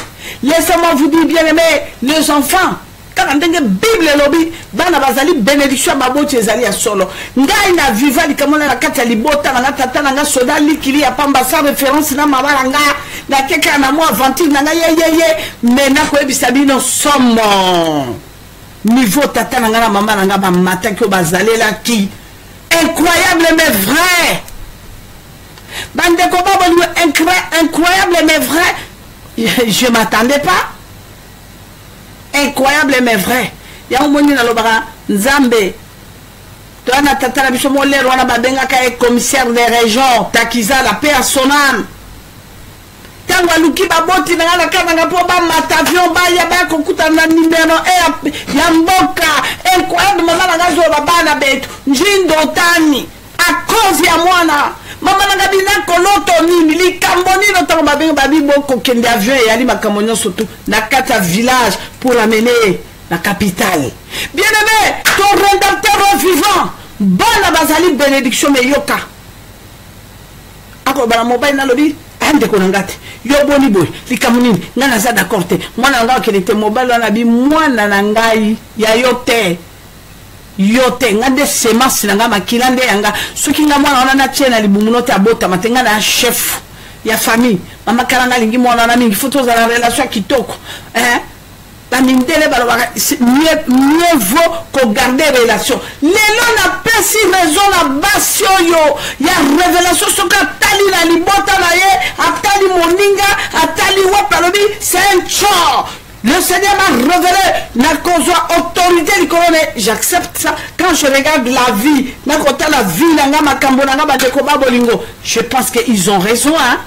Laissez-moi vous dire, bien-aimés, les enfants, quand on dit Bible lobby, bana bazali bénédiction baboti ezali ya solo. Ngai na viva likamona na kati ya libota na tata na soda likili ya pamba sa référence na mabala nga na keka na mo aventure na ye mais na ko ebisa bino somo. Niveau tata na na mama na ba matin ko bazali la ki incroyable mais vrai. Bande ko babolu incroyable mais vrai. Je ne m'attendais pas. Incroyable mais vrai. Il y a un moment où Nzambe. Toi, na tata biso moler wana babenga ka commissaire des régions, Takiza la paix à son âme. Tango aluki baboti na na kana po ba matavion ba ya ba kokuta na numéro ya mboka. Incroyable mama na zo bana betu. Njindo tani. À cause ya mwana. Maman n'a bina koloto ni likamboni no tango babi boko kende avion et ali makamonyo surtout na kata village pour amener la capitale. Bien-aimé, ton rédempteur vivant, bana bazali bénédiction me yoka. Ako bana mobile na lobi ande ko ngate. Yo boni boy, likamoni ngana za d'accord te. Mwana nga okele te mobile na bi mwana na ngai ya yote. Yote ngande semence nanga makilande yanga soki nga mwana wana na tiena libumunote abota matenga na chef ya famille mama kalanga lingi mwana na mingi photos za la relation kitoko la mindele balo mieux vaut qu'on garder relation lelo na pesi raison na basio yo ya révélation soka tali na libota na ye atali moninga atali wapalobi c'est un chor. Le Seigneur m'a révélé na cause autorité du colonel. J'accepte ça. Quand je regarde la vie, la vie, je pense qu'ils ont raison. Hein?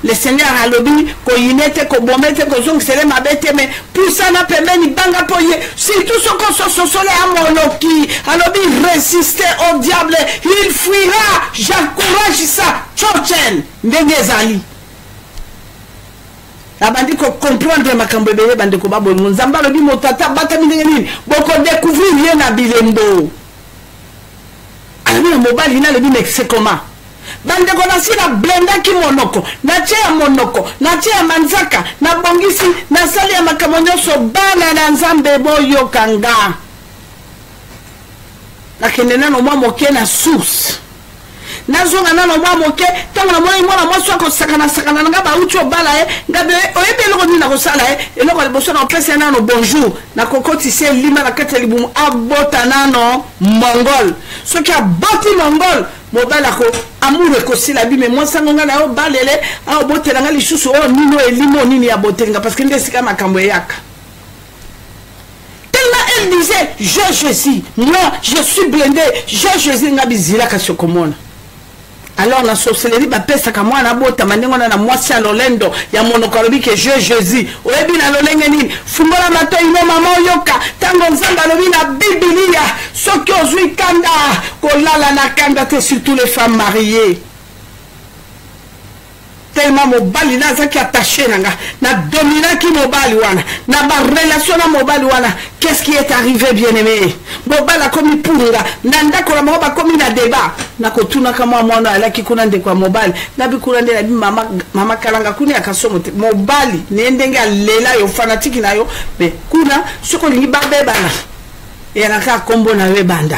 Le Seigneur a lobby, koyinete, kobomete, kozong, c'est ma bête, mais pour ça, n'a pas ni banga poye. Si tout ce qu'on se soleil à monoki, a lobby résister au diable, il fuira. J'encourage ça. Tchotchen, Ndengezali. Abandi ko comprendre makambo bebe bande ko babolo Nzamba lobi motata bata mindenge nini boko découvrir rien na bilembo ala mobile ina lobi mais c'est comment bande ko nasi na blenda ki monoko na tia monoko na tia manzaka na bongisi na sali ya makambo nyoso bana na Nzambe boyo kanga lakini nano mwa moke na source nazonga nano mwa moke tango na mwana mwasi ko sakana nga ba ucho bala ngabe oyebe loko ni na ko sala eloko liboso na pesa nano bonjour na kokoti se lima na kata libumu abota nano mongol soki aboti mongol mobala ko amour ko sila bi mais moi sangonga na o balele a botela ngali susu o nino elimo nini ya botelinga parce que ndesika makambo yaka. Elle disait, j'ai Jésus, moi je suis blindé, j'ai Jésus ngabizila kasokomona. Alors la sorcellerie ba pesa ka mwana bota manengo na mwasi alolendo ya monokolobi que j'ai Jésus. Oyebi na lolenge nini? Fumbola mato ino mama yoka tango nzamba lobi na Biblia soki ozui kanda kolala na kanda te surtout les femmes mariées. Tellement mobali na zaki attaché na dominant qui mobali wana na ba relation na mobali wana. Qu'est-ce qui est arrivé, bien-aimé? Mobali a commis punga nanda ko la moba commis na débat na ko tuna kama mwana ala ki kuna ndekwa mobali na bi kuna ndela bi mama kalanga kuni akasomo te mobali ne ndenge lela yo fanatique na yo mais kuna soko lingi babe bana et anaka kombo na we banda.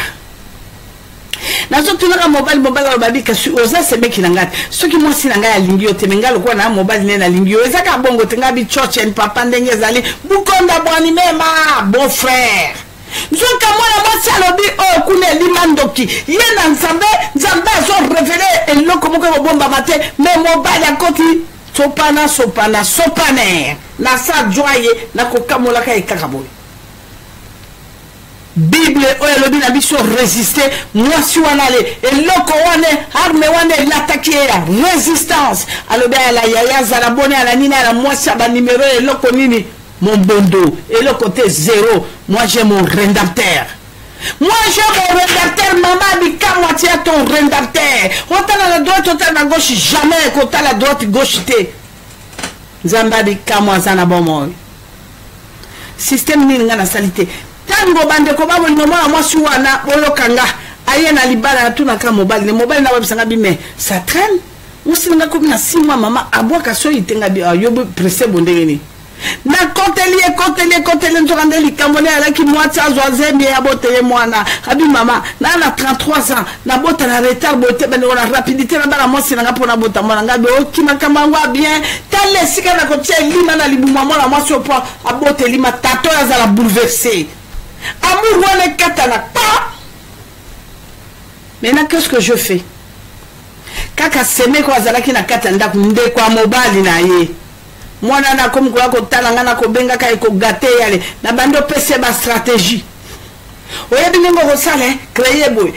Nazo tunaka mobile babi kasi oza sebe kilangati soki mwasi nanga ya lingio temengalo kwa na mobile nena lingio ezaka bongo tenga bi church and papa ndenge zali bukonda bwani mema bon frère nzoka mwana mwasi alobi o kune limandoki yena nzambe azo révéler eloko moko bomba mate mais mobile akoti sopana na sa joye na kokamola ka ekakaboy Bible oyelobi na biso résister mwasi wana le eloko wane arme wane l'attaque ya résistance alobi ala yaya zala bone ala nina ala mwasi ba numéro eloko nini mon bondo eloko te 0 moi j'ai mon rédempteur. Moi j'ai mon rédempteur maman bika moitié à ton rédempteur autant à la droite autant à la gauche jamais autant à la droite gauche te Zamba bika moi zana bon système nini ngana salité tango bande ko babo no mwana mwasi wana bolokanga ayena libala tuna ka mobile ne mobile na wabisanga bime ça traîne musinga ko na 6 mois mama abwaka so itenga bi yobo presse bondengeni na koteli ntorandeli kamone ala ki mwati azwaze mi abotele mwana abi mama na 33 ans na bota na retard bote bande na rapidité na bala mwasi na pona bota mwana ngabe okima kamangwa bien tale sika na kotia lima na libuma mwana mwasi opo aboteli ma tato azala bouleversé. Amour wane katana pas. Maintenant qu'est-ce que je fais? Kaka seme ko azalaki na katanda kunde kwa mobali na ye. Mwana na comme kwa ko talanga na ko benga ka ko gâté yale. Na bando pese ba stratégie. Oyebi ningo ko sale créer boy.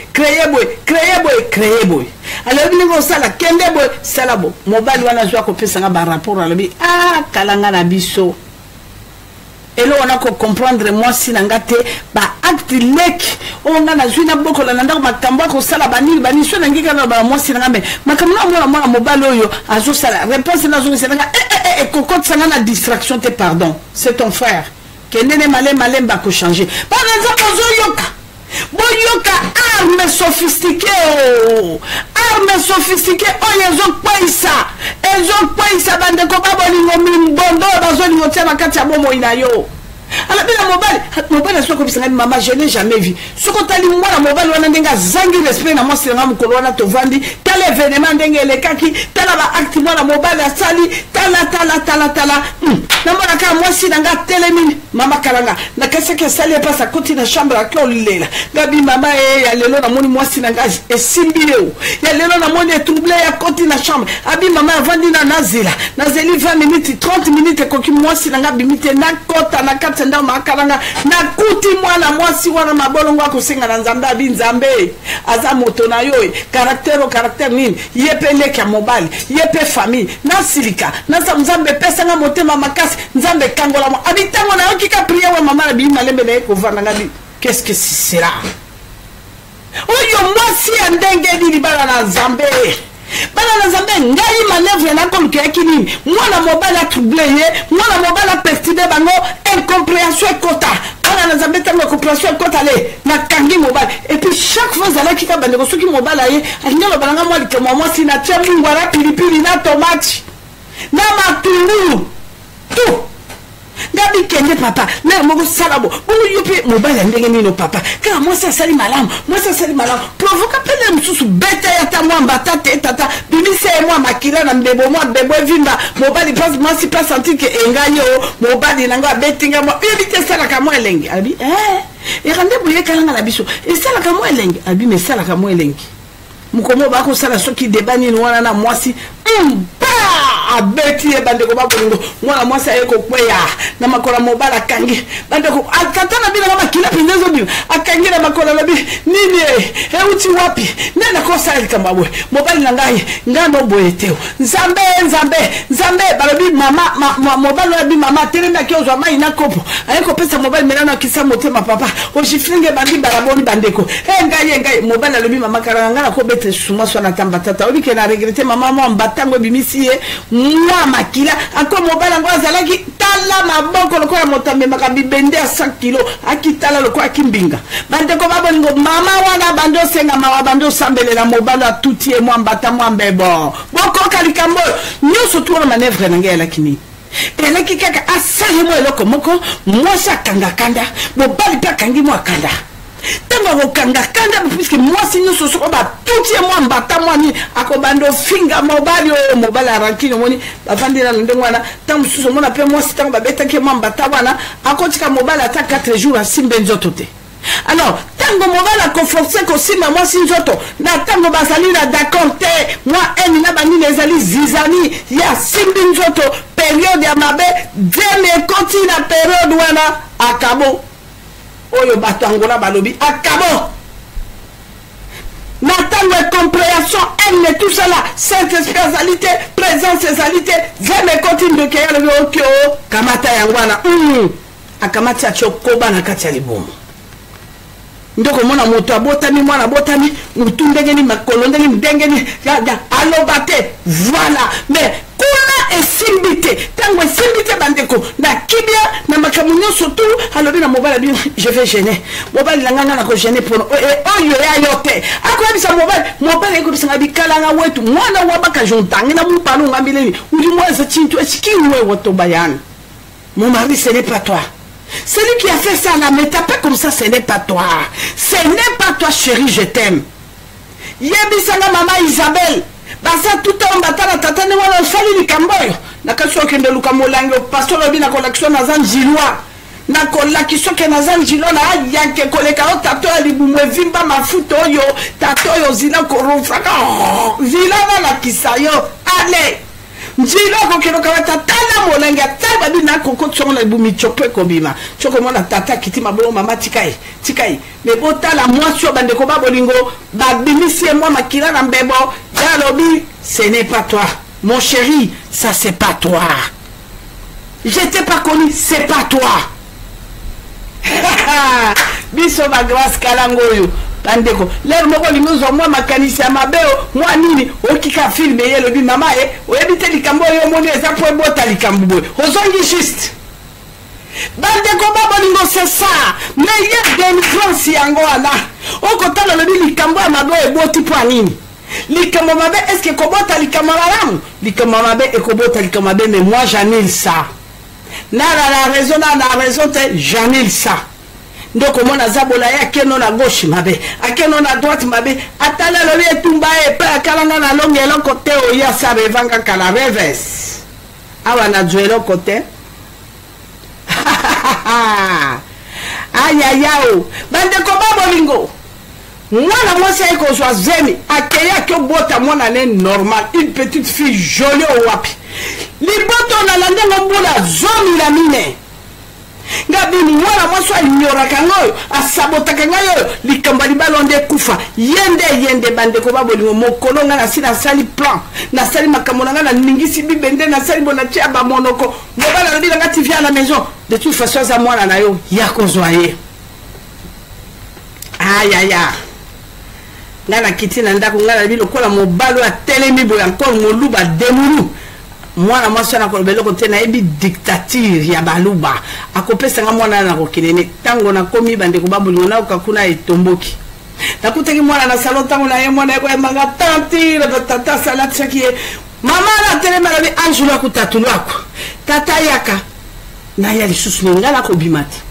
Alors ningo sala kende boy salabo. Mobali wana zwa ko pesa nga ba rapport alobi kalanga na biso. Et là on a qu'à comprendre moi si n'angate ba acte lek on a na juina boko la nanda makamba ko sala bani so nangika na ba moi si n'angame makamna moi mobile oyo azo sala réponse na zo se nanga kokot sanga na distraction te pardon c'est ton frère que nene malé ba ko changer par exemple yoka boyoka arme sophistiquée oyo ezo paisa bande ko babolingo mimbondo bazolingo tia makati ya bomo inayo ala bila mobile soko bisanga mama je n'ai jamais vu soko tali mwana mobile wana ndenga zangi respect na mwasi nga mukolo wana tovandi tale événement ndenge lekaki tala ba acte mwana mobile asali tala na mwana ka mwasi nanga telemini mama kalanga na kaseke sali pasa koti na chambre akyo lela gabi mama ya lelo na moni mwasi nanga esimbio ya lelo na moni trouble ya koti na chambre abi mama avandi na nazeli 20 minutes 30 minutes koki mwasi nanga bimite na kota na katenda makalanga na kuti mwana mwasi wana mabolongo akosenga na nzambe abi nzambe aza moto na yo caractère nini yepele ka mobile yepe famille na silika na nzambe pesanga motema makasi nzambe kangola mo abitango na okika prier wa mama bi malembe na ko vana ngabi qu'est-ce que c'est là oyo mwasi andenge dili bala na nzambe ngai manœuvre na comme que kinini mwana mobile troublé mwana mobile perturbé bango incompréhension kota ana na zambe tango compréhension kota le na kangi mobile et puis chaque fois zala kika bande ko soki mobile aye alinga balanga moi likemo moi si na tia mungwara pilipili na tomate na matungulu tout Gabi kende papa na moko salabo bulu yupi mobile ndenge nino papa kala moi ça sali malam provoque pele msusu beta ya ta mwamba tata bibi c'est moi makila na mbebo vimba mobile passe moi si pas sentir que engayo mobile nanga betinga moi bibi te sala ka moi elengi abi et rande buye kala na biso et sala ka moi elengi abi mais sala ka moi elengi mukomo bako sala soki debani nwana na mwasi abeti e bandeko babolingo mwana mwasi ayeko kweya na makola mobala kangi bandeko akatana bila kama kila pindezo bi akangi na makola labi nini uti wapi nenda ko sala kambabwe mobali na ngai ngando boyeteo nzambe balobi mama mobali labi mama telema kiozo mai na kopo ayeko pesa mobali melana kisa motema papa oshifinge bandi baraboni bandeko ngai mobali labi mama karanga na ko bete suma so na tamba tata oli ke na regrete mama mo mbatango bimisi ye moi makila encore mobala ngo azalaki tala maboko lokola motambe makabi bende a 100 kg akitala lokola kimbinga bandeko babolingo mama wana bando senga mawa bando sambelela mobala tuti e moi mbata moi mbebo boko kalikambo nyoso tu na manevre na ngela kini eleki kaka asali mo eloko moko mwasa kanga kanda mobali pa kangi mo akanda tango kanga puisque moi si nous so ba tuti moi mbata moi ni akobando finga mobali o mobali arankino moni bafandira ndengwana tango suso mona pe moi si tango babeta ke moi mbata wana akotika mobali ata 4 jours asimbe nzoto te alors tango mobali akoforcer ko simba moi si nzoto na tango basali na d'accord te moi eni na bani nezali zizani ya simbi nzoto période ya mabe deme continue na période wana akabo oyo batangola balobi akabo n'attendre compréhension elle tout cela cette spécialité présence spécialité jamais continue de créer le okyo kamata yangwana akamata chokoba na kati ya libomo ndoko mona moto abotami mwana botami mutundengeni makolo ndengeni ya alobate voilà mais kuna esimbite tango esimbite bandeko na kibia na makamunyo surtout alobi na mobile bi je vais gêner mobile langanga na ko gêner pour oyo ya yote akwabisa mobile ko bisanga bikalanga wetu mwana wabaka jontangi na mupalo ngambileni udi mwaza chintu eskiwe woto bayana mon mari ce n'est pas toi. Celui qui a fait ça, ne me tape comme ça, ce n'est pas toi. Ce n'est pas toi, chérie, je t'aime. Yebisanga maman Isabelle. Basa tout en battant tata ne wala sali ni kamboyo. Nakasho kende luka molango pastor obi na collection na zan jilwa. Na kolakisho ke na zan jilwa na yanke koleka o tato ali bumwe vimba mafuto yo tato yo zina korofaka. Zina na kisayo. Allez. Njilo ko kero kawata tala molenga taba bina koko tsonga bumi chopwe kobima choko mona tata kitima bo mama tikai me bota la moisio bande ko babolingo ba bimisi moi makila na mbebo ya lobi ce n'est pas toi mon chéri ça c'est pas toi je t'ai pas connu c'est pas toi biso ba grâce kalangoyo bandeko lero moko limuzo mwa makanisi ya mabeo mwa nini okika filme yelo bi mama oyebite likambo yo moni eza po bota likambo ozongi juste bandeko babolingo c'est ça mais il y a des influences yango ana okotala lobi likambo ya mabeo eboti po nini likambo mabe est-ce que kobota likambo malamu likambo mabe ekobota likambo mabe mais moi j'annule ça na la raison te j'annule ça. Donc on a zabola ya keno na gauche mabe akeno na droite mabe atala lo ye tumba e pa kalanga na longe lo côté o ya sabe vanga kala reverse awa na juelo côté aya yao bande ko babolingo mwana mwasi ko zwa zemi akeya ko bota mwana ne normal une petite fille jolie au wapi liboto na landengo mbula zomi la mine ngabi mwana mwaso alinyoraka ngoyo asabotaka ngayo likamba libalonde kufa yende bande ko babolingo mokolo nga na sina sali plan na sali makambo nga na ningisi bibende na sali bona tia ba monoko mobala lobi nga ti vient à la maison de toute façon za mwana na yo ya kozwaye aya nga na kiti na ndako nga na bilokola mobalo a telemi boya encore moluba demulu mwana mwasi na kolobelo kote na ebi dictature ya baluba akopesa nga mwana na kokilene tango na komi bande ko babolingo na okakuna etomboki nakutaki mwana na salon tango na ye mwana ko emanga tanti la tata salati saki mama na telema la bi anjulu akutatulu ako tata yaka na ya lisusu ngala ko bimati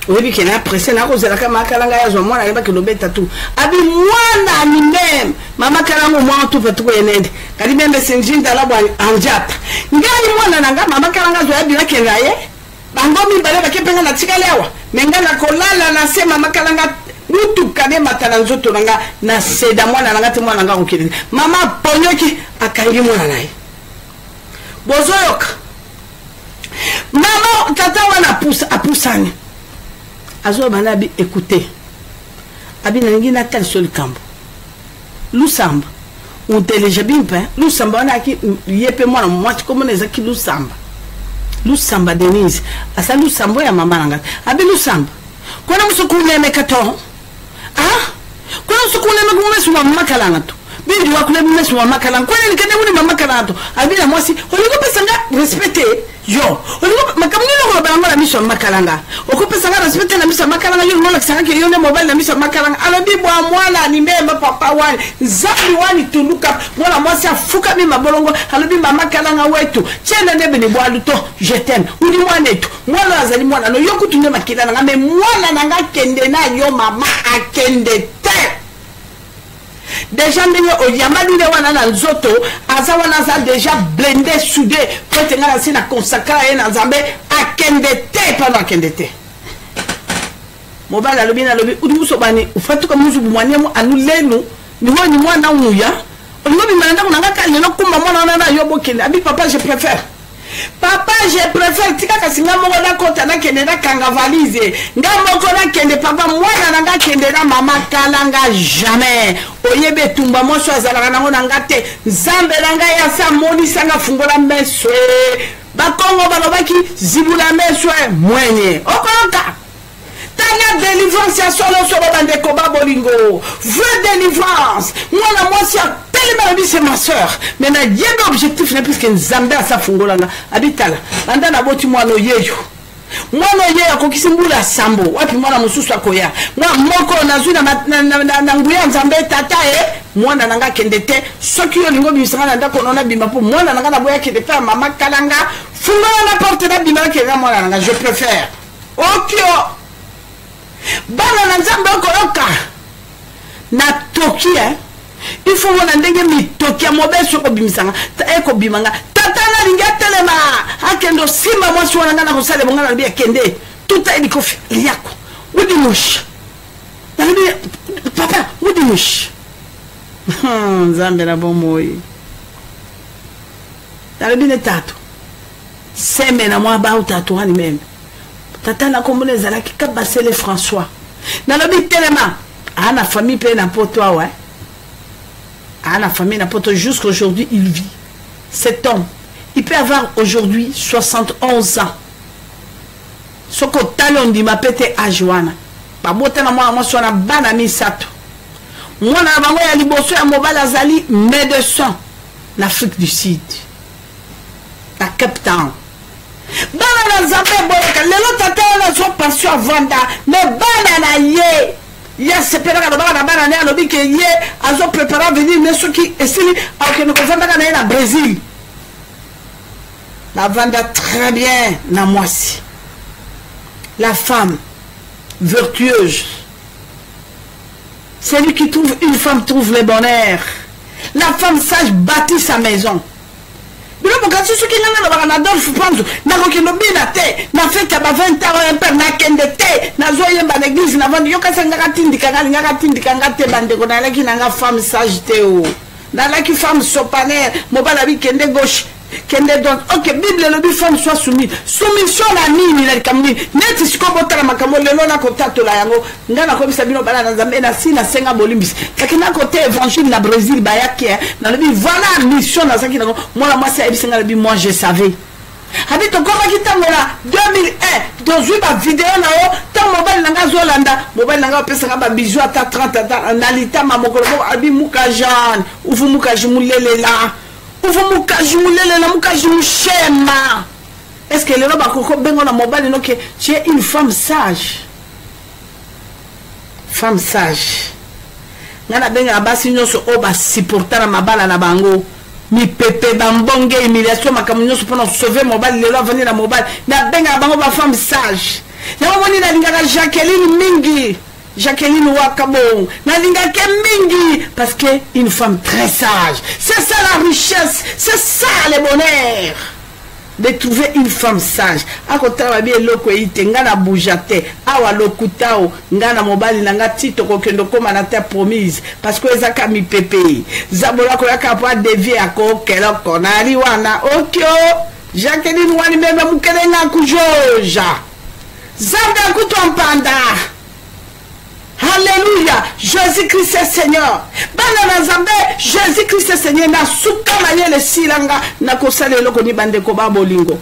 oyebi ke na presse na kozela kama kalanga ya zo mwana yeba ke lobeta tu abi mwana ni même mama kalango mwana tu patuko yenende kali membe senjinda labo anjapa ngali mwana nanga mama kalanga zo yabi ke naye bangomi bale bakepenga na tikalewa menga na kolala na se mama kalanga lutu kane matana nzoto nanga na seda mwana nanga te mwana nanga okende mama ponyoki akangi mwana naye bozoyoka mama tata wana apusani azo bana bi écouter abi nangi na tel seul kambo lusamba on téléja bimpa lusamba wana ki yepe mwana mwati comme neza ki lusamba Denise asa lusamba ya mama nanga abi lusamba kona musukune mekato kona musukune mekumesi wa makalanga to bindi wakule mesi wa makalanga kona nikane muni mama kalanga to abi na mwasi oliko pesanga respecter yo oliko makamuni lo balanga la miso makalanga okupesa nga respecter na miso makalanga yo ngola kisanga ke yo ne mobile na miso makalanga alobi bwa mwana ni memba papa wani zabi wani tuluka mwana mwasi afuka mi mabolongo alobi mama kalanga wetu chena nebe ni bwa luto je t'aime udi mwana etu mwana azali mwana no yoku tunde makila nga me mwana nanga kende na yo mama akende te déjà ndenge oyamali le wana na nzoto aza wana za déjà blendé soudé po tenga na sina consacra ye na nzambe akende te pano akende te mobala lobi na lobi udimuso bani ufatuka muzu bumwanyemo anu lenu niwo ni mwana nguya olibi mananda kunanga kaleno kumba mwana na yo bokende abi papa je préfère tika kasinga moko na kota na kende na kanga valise nga moko na kende papa mwana na nga kende na mama kalanga jamais oyebe tumba moso azalaka nango na nga te nzambe na nga ya sa monisa nga fungola meso bakongo balobaki zibula meso mwenye okoyoka tanga délivrance ya solo bandeko babolingo vraie délivrance mwana mwasi c'est ma soeur mais na yebe objectif na puisque nzambe asa fungolanga abitala banda na boti mwana yeyo akokisi mbula sambo wapi mwana mususu akoya mwa moko nazwi na nguya nzambe tata mwana nanga kende te soki yo lingo bisanga na ndako nona bima po mwana nanga na boya kende pa mama kalanga fungola na porte na bima ke mwana nanga je préfère okyo bana na nzambe okoloka na toki il faut voir ndenge mitoki ya mobeso ko bimisanga eko bimanga tata na linga telema akendo simba mwasi wana ngana ko sale bonga na bia kende tuta edi kofi yako udi mush na bia papa udi mush nzambe na bomoi na bia tatu seme na mwa ba utatu hani meme tata na komboneza la kikabasele François na lobi telema ana famille pe na poto ouais à la famille n'importe jusqu'aujourd'hui il vit. Cet homme il peut avoir aujourd'hui 71 ans ce que talon dit m'a pété à Joana ba botana moi sur na bana misato moi na bango ya liboso ya mobile azali médecin en Afrique du Sud à Cape Town bana na nzambe boyoka lelo tata na so passion vanda mais bana na ye ya sepelaka bana bana ne alobi ke ye azo préparer venir mais ceux qui essayent à que nous confondons na na Brésil la vanda très bien na moisi la femme vertueuse celui qui trouve une femme trouve le bonheur la femme sage bâtit sa maison bilo mokasi soki ngana na bana Adolphe Panzo na kokendo bina te na fête ya ba 20 ans un père na kende te na zo yemba na église na vandi yoka sanga tindika nga te bandeko na laki na nga femme sage te o na laki femme sopanaire mobala bi kende gauche kende donc ok bible le bi femme soit soumise soumission na nini na kamni neti sikobo tala makambo lelo na kontato la yango ngana ko bisa bino bana na nzambe na sina senga bolimbisi lakini côté évangile na Brésil ba yake na le bi voilà mission na saki na moi moi c'est bisenga le bi moi je savais habite encore qui tangola 2001 dans une vidéo na yo tant mobile nanga zolanda mobile nanga pesa ba bijou ata 30 nalita mamokolo abi mukajan ufu mukajimulele la est-ce que les robes à bengo na mobile no que tu es une femme sage ngana benga basi nyoso oba supporter na mabala na bango mi pepe bambonge humiliation makamu nyoso pour sauver mobile le venir na mobile na benga bango ba femme sage na moni na lingaka Jacqueline Wakabo, Nalingake Mingi, parce qu'elle une femme très sage. C'est ça la richesse, c'est ça le bonheur. de trouver une femme sage. Akotala bien loko ite ngana boujate awa lokutao ngana mobali nanga tito kokendo koma na terre promise parce que ezaka mi pepe zabola ko yaka pa devie ako keloko na liwana okyo Jacqueline wani meme mukelenga kujoja zanga kutompanda. Alléluia, Jésus-Christ est Seigneur. Bana Nazambe, Jésus-Christ est Seigneur. Na suka mayele silanga na kosale loko ni bande ko babolingo.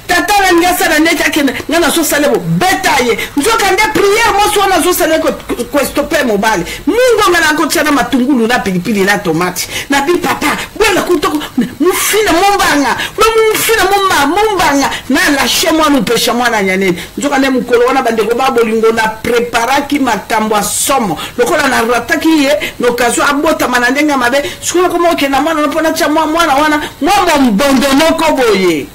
Tata na ngasa na neta kene na so salebo betaye. Nzoka nde prière mo so na so sale ko stopper mobile. Mungu ngana ko tshana matungulu na pilipili na tomate. Na bi papa, bwela kutoko mufina mombanga. We mufina mombanga na lâcher moi nous péché moi na nyane. Nzoka nde mukolo wana bande ko babolingo na préparaki makambo somo. Lokola na rataki ye no kazo abota manandenga mabe. Sikola komo okena mwana no pona cha mwana wana mwa mbondo noko boye.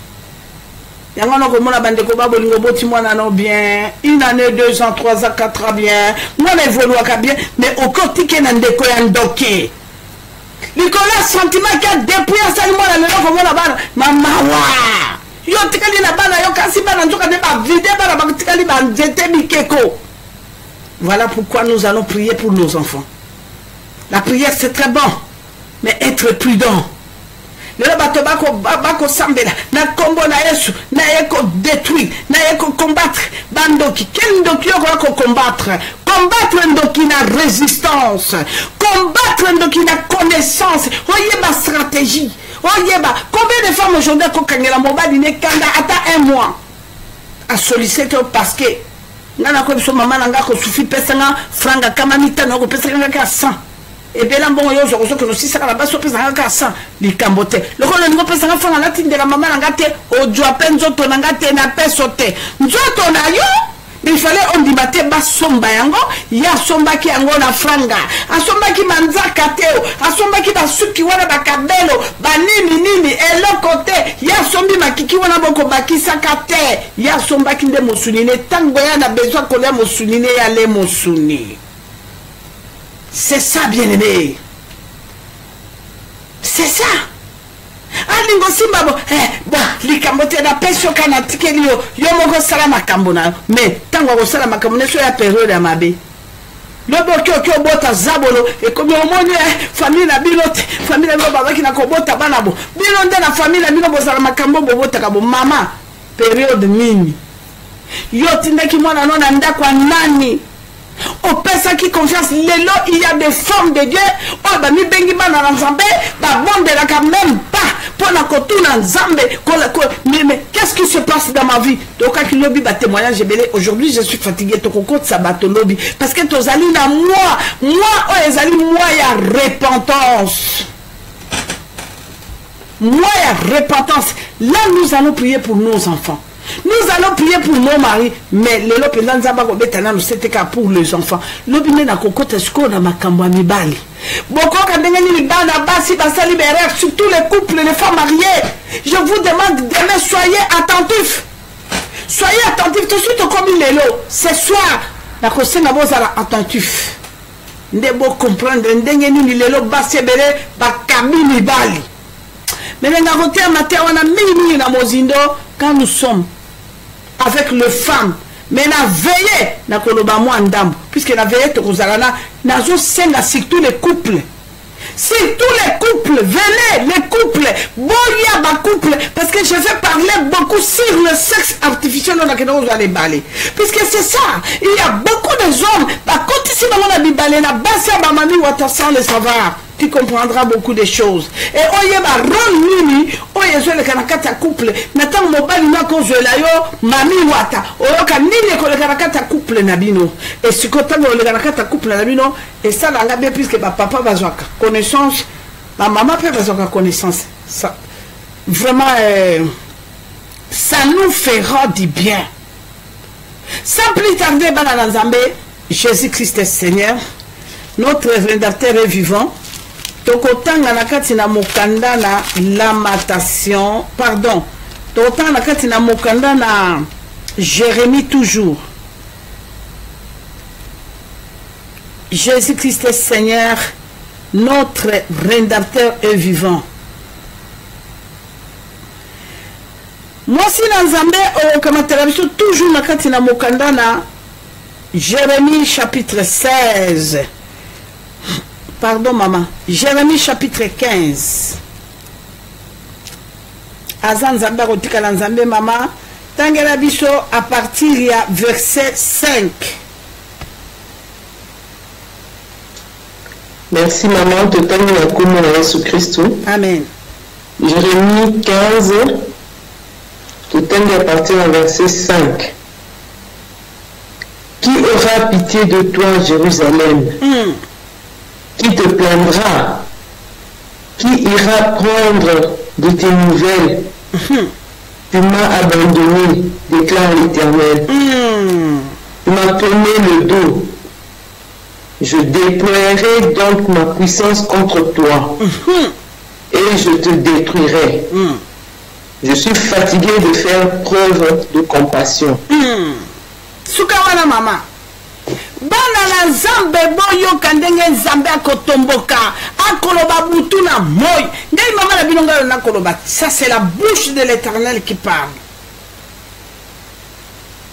Yango ko mona bande ko babolingo boti mwana no bien. Une année, 2 ans, 3 ans, 4 ans bien. Mwana évoluaka bien, mais au quotidien na ndeko ya ndoke. Nicolas sentiment qui a depuis un salut mwana lelo ko mona bana mamawa. Yo tikali na bana yo kasi bana nzoka ne ba vide bana ba tikali ba njete mikeko. Voilà pourquoi nous allons prier pour nos enfants. La prière c'est très bon, mais être prudent. Le bato bako sambela na kombo na Yesu na yeko détruire na yeko combattre bandoki quel ndoki yoko combattre ndoki na résistance combattre ndoki na connaissance oyeba stratégie oyeba combien de femmes aujourd'hui ko kangela mobali ne kanda ata 1 mois à solliciter parce que ngana ko biso mama nanga ko sufi pesanga franga kama mitano ko pesanga ka 100. Et bien là, bon, yo que nous si ça la base pesa nga 100 likambote. Le ko ngo pesa nga fanga na tindela mama ngate o jwa penzo to ngate na pesote. Nzoto na yo il fallait on dit batte ba somba yango ya somba ki yango na franga. Asomba ki manzaka teo, asomba ki basuki wana bakabelo, banini elokote, ya sombi makiki wana boko bakisa kate, ya somba ki nde mosunine tango ya na besoin ko le mosunine ya le mosuni. C'est ça, bien-aimé. C'est ça. Alingo simbabo, likambote na pesho kana tikeli yo moko sala makambo na. Mais tango ko sala makambo ne so ya période ya mabe. Lobo kyo bota zabolo e komi omoni famille na bilote, famille na baba ki na ko bota banabo. Bino nde na famille na bino bo sala makambo bo bota ka bo mama période nini. Yo tindaki mwana nona ndako nani. Au pesa qui confiance lelo il y a des formes de Dieu oh ba mi bengi bana na nzambe ba bonde la quand même pas pour la kotuna nzambe mais qu'est-ce qui se passe dans ma vie donc quand il lobby ba témoignage belé aujourd'hui je suis fatigué to kokot sabato lobby parce que to zali na moi oh ezali moi ya repentance là nous allons prier pour nos enfants. Nous allons prier pour nos maris, mais les lopénans zabako betana nous c'était qu'à pour les enfants. L'obine na kokota sko na makambo mibali. Boko kadengeni ni bana basi basa libérer surtout les couples, les femmes mariées. Je vous demande demain soyez attentifs. Soyez attentifs tout de suite comme lelo. Ce soir, na kosenga bozala attentifs. Ndebo comprendre ndengeni ni lelo basi bele bakabi mibali. Mais les naroté matin on a mini na mozindo quand nous sommes avec les femmes mais na veillé na koloba moi ndambo puisque na veillé to kozalana nazo senga surtout les couples venez les couples boya ba couple parce que je vais parler beaucoup sur le sexe artificiel dans laquelle vous allez baler puisque c'est ça il y a beaucoup de hommes ba côté si maman na bibalé na basi ba mami wata sans le savoir tu comprendras beaucoup de choses et oyeba rôle nini oyezo le kanakata couple natang mobali na ko zola yo mami wata oyoka nini ko le kanakata couple na bino et si ko tango le kanakata couple na bino et ça la bien puisque ba papa bazwaka connaissance ba maman peut bazwaka connaissance ça vraiment ça nous fera du bien sans plus tarder bana nzambe Jésus-Christ est Seigneur notre rédempteur est vivant. Tokotanga na kati na mokanda na lamentation, pardon, tokotanga na kati na mokanda na Jérémie toujours. Jésus-Christ est Seigneur, notre rédempteur est vivant. mwasi na nzambe okomatela biso toujours na kati na mokanda na Jérémie chapitre 16. Pardon maman, Jérémie chapitre 15. Aza nzambe akotikala nzambe mama, tangela biso à partir ya verset 5. Merci maman, totangi na kombo na Yesu Kristo. Amen. Jérémie 15, totangi à partir du verset 5. Qui aura pitié de toi, Jérusalem? Qui te plaindra? Qui ira prendre de tes nouvelles? Tu m'as abandonné, déclare l'Éternel. Tu m'as tourné le dos. Je déploierai donc ma puissance contre toi et je te détruirai. Je suis fatigué de faire preuve de compassion. Sukawana mama. Bana la zambe boyo kandenge zambe akotomboka akoloba butuna moy. Ngai mama la bilonga na koloba. Ça c'est la bouche de l'Éternel qui parle.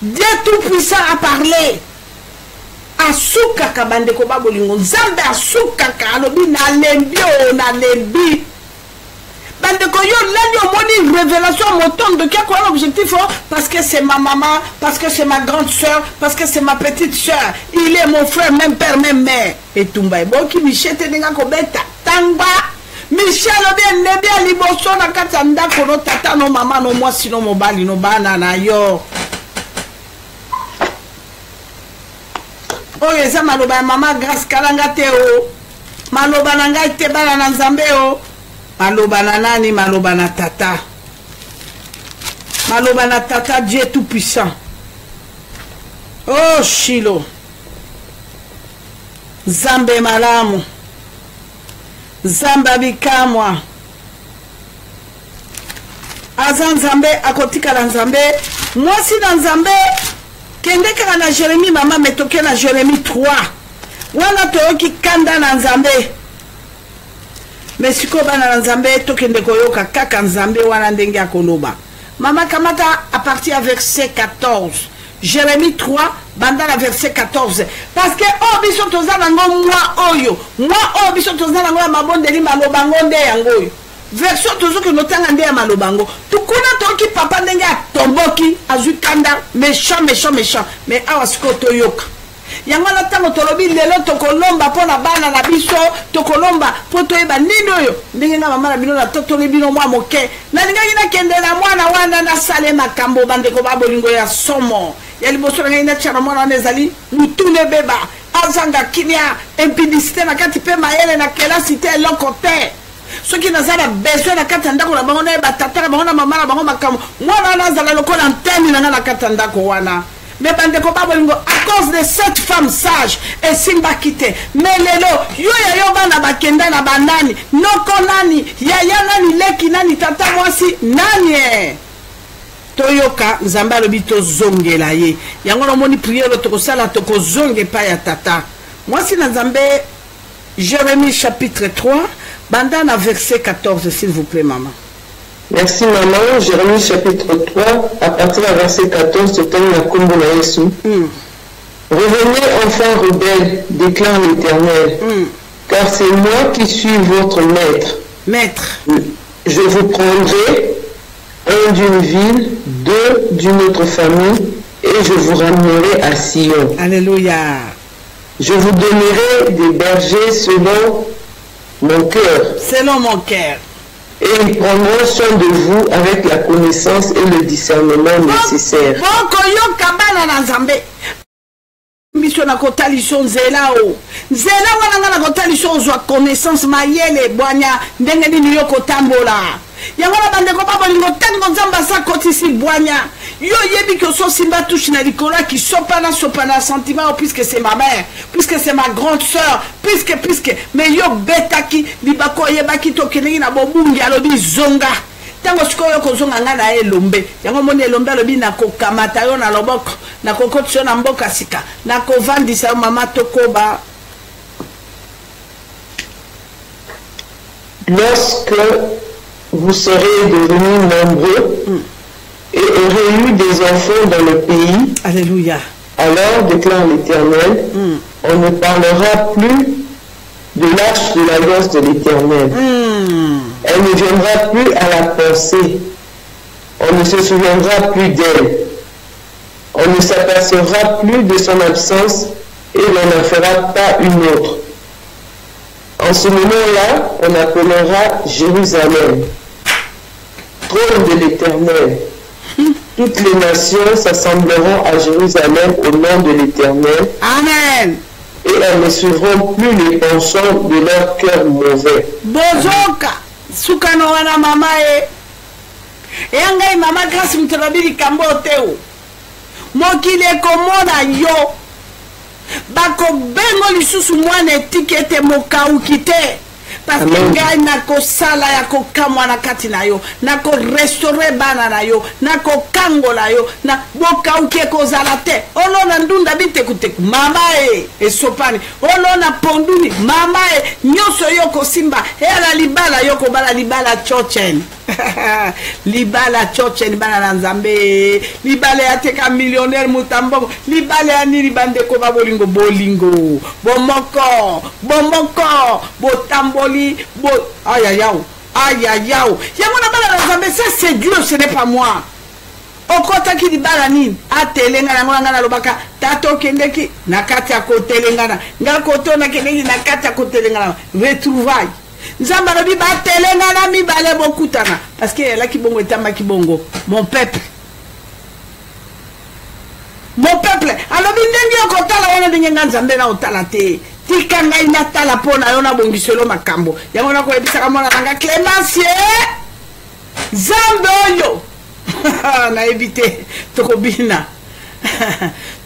Dieu tout puissant a parlé. Asuka kabande ko babolingo zambe asuka ka alobi na lembi o na lembi. Bande ko yo lanyo moni révélation moton de quoi l'objectif parce que c'est ma maman, parce que c'est ma grande soeur, parce que c'est ma petite soeur, il est mon frère, même père, même mère. Et tumba boki Michel tenga ko beta tangba Michel obi nebi ali boso na katanda ko no tata no mama no moi sino mobali no bana na yo. Oye eza maloba ya mama grâce kalanga te o. Maloba na ngai te bana na nzambe o. Maloba na nani, maloba na tata. Maloba na tata, Dieu tout puissant. Oh Shilo. Zambe malamu. Zamba bikamwa. Aza nzambe akotika la nzambe. Mwasi na nzambe. Kende kaka na Jérémie mama metoke na Jérémie 3. Wana toyoki kanda na nzambe. Mais si ko bana nzambe tokende koyoka kaka nzambe wana ndenge akoloba. Mama kamata à partir du verset 14. Jérémie 3 banda la verset 14. Parce que oh biso toza nango moi oyo. Moi oh biso toza nango mabondeli malobango nde yango oyo. Version tozo que notanga nde ya malobango. Tukuna toki papa ndenge atomboki azukanda méchant. Mais awa siko toyoka. Yango na tango tolobi lelo tokolomba pona bana na biso tokolomba po toyeba nini oyo ndenge na mama na bino na totoli bino mwa moke na ndenge na kende na mwana wana na sale makambo bande ko babolingo ya somo ya liboso na ina chana mwana nezali mutune beba azanga kinia impidicité na kati pe maele na kelasi te lokote soki nazala besoin na kati ndako na bango na batata na bango na mama na bango makambo mwana nazala lokola antenne na kati ndako wana. Mais bandeko babolingo à cause de cette femme sage et simba quitté mais lelo yo ya yo bana bakenda na banani noko nani yaya nani leki nani tata mwasi nani toyoka nzamba lobi to zongela ye yango no moni prière to kosala to ko zonge pa ya tata mwasi na nzambe Jérémie chapitre 3 banda na verset 14 s'il vous plaît maman. Merci maman. Jérémie chapitre 3, à partir du verset 14, c'est la combo na Yesu. Revenez enfants rebelles, déclare l'Éternel, car c'est moi qui suis votre maître. Je vous prendrai un d'une ville, deux d'une autre famille, et je vous ramènerai à Sion. Alléluia. Je vous donnerai des bergers selon mon cœur. Selon mon cœur. Et ils prendront soin de vous avec la connaissance et le discernement nécessaire. Biso na kotaliso nzela o nzela wana ngana kotaliso ozwa connaissance mayele bwanya ndenge nini yo kotambola yango na bandeko babolingo tango nzamba sa kotisi bwanya yo yebi que so simba touche na likola qui sopana sentiment puisque c'est ma mère puisque c'est ma grande sœur puisque mais yo betaki libako yebaki to kenengi na bobungi alobi zonga tango sikoyo kozonga nga na elombe yango moni elombe alobi na kokamata yo na loboko na kokotisa na mboka sika na kovandisa mama tokoba. Lorsque vous serez devenus nombreux et aurait eu des enfants dans le pays. Alléluia. Alors, déclare l'Éternel, on ne parlera plus de l'arche de l'alliance de l'Éternel. Elle ne viendra plus à la pensée. On ne se souviendra plus d'elle. On ne s'apercevra plus de son absence et l'on n'en fera pas une autre. En ce moment-là, on appellera Jérusalem, trône de l'Éternel. Toutes les nations s'assembleront à Jérusalem au nom de l'Éternel. Amen. Et elles ne suivront plus les penchants de leur cœur mauvais. Bozoka, sukano wana mama e angai mama grâce mutolobili kamboteo. Mokile komona yo. Bako bengo lisusu mwana etikete mokaukite. Parce que ngai nako sala ya kokamwa na kati na yo, nako restaurer bana na yo, nako kangola yo, na boka uke kozala te. Olo na ndunda bite kuteku mama e sopani. Olo na ponduni mama e nyoso yo kosimba. Ela libala yo ko bala libala chochen. Libala chochen bana na Nzambe. Libala ya teka millionnaire mutambo. Libala ya niri bande ko babolingo bolingo. Bomoko, bomoko, botamboli. Bon, aïe aïe aïe, aïe aïe aïe. Yango na bala na Nzambe, ça c'est Dieu, ce n'est pas moi. Okota ki di bala ni, atelenga na ngona na lobaka, tato kendeki na kati ya kotelenga na, nga koto na kendeki na kati ya kotelenga na, retrouvaille. Nzamba na bi ba telenga na mi bale bokutana, parce que là ki bongo etama ki bongo, mon peuple. Mon peuple, alors bindengi okotala wana dinga Nzambe na otala te. Tikanga inatala pona yona bongiselo makambo yango na ko ebisaka mona nanga Clémencie Zamboyo na éviter tokobina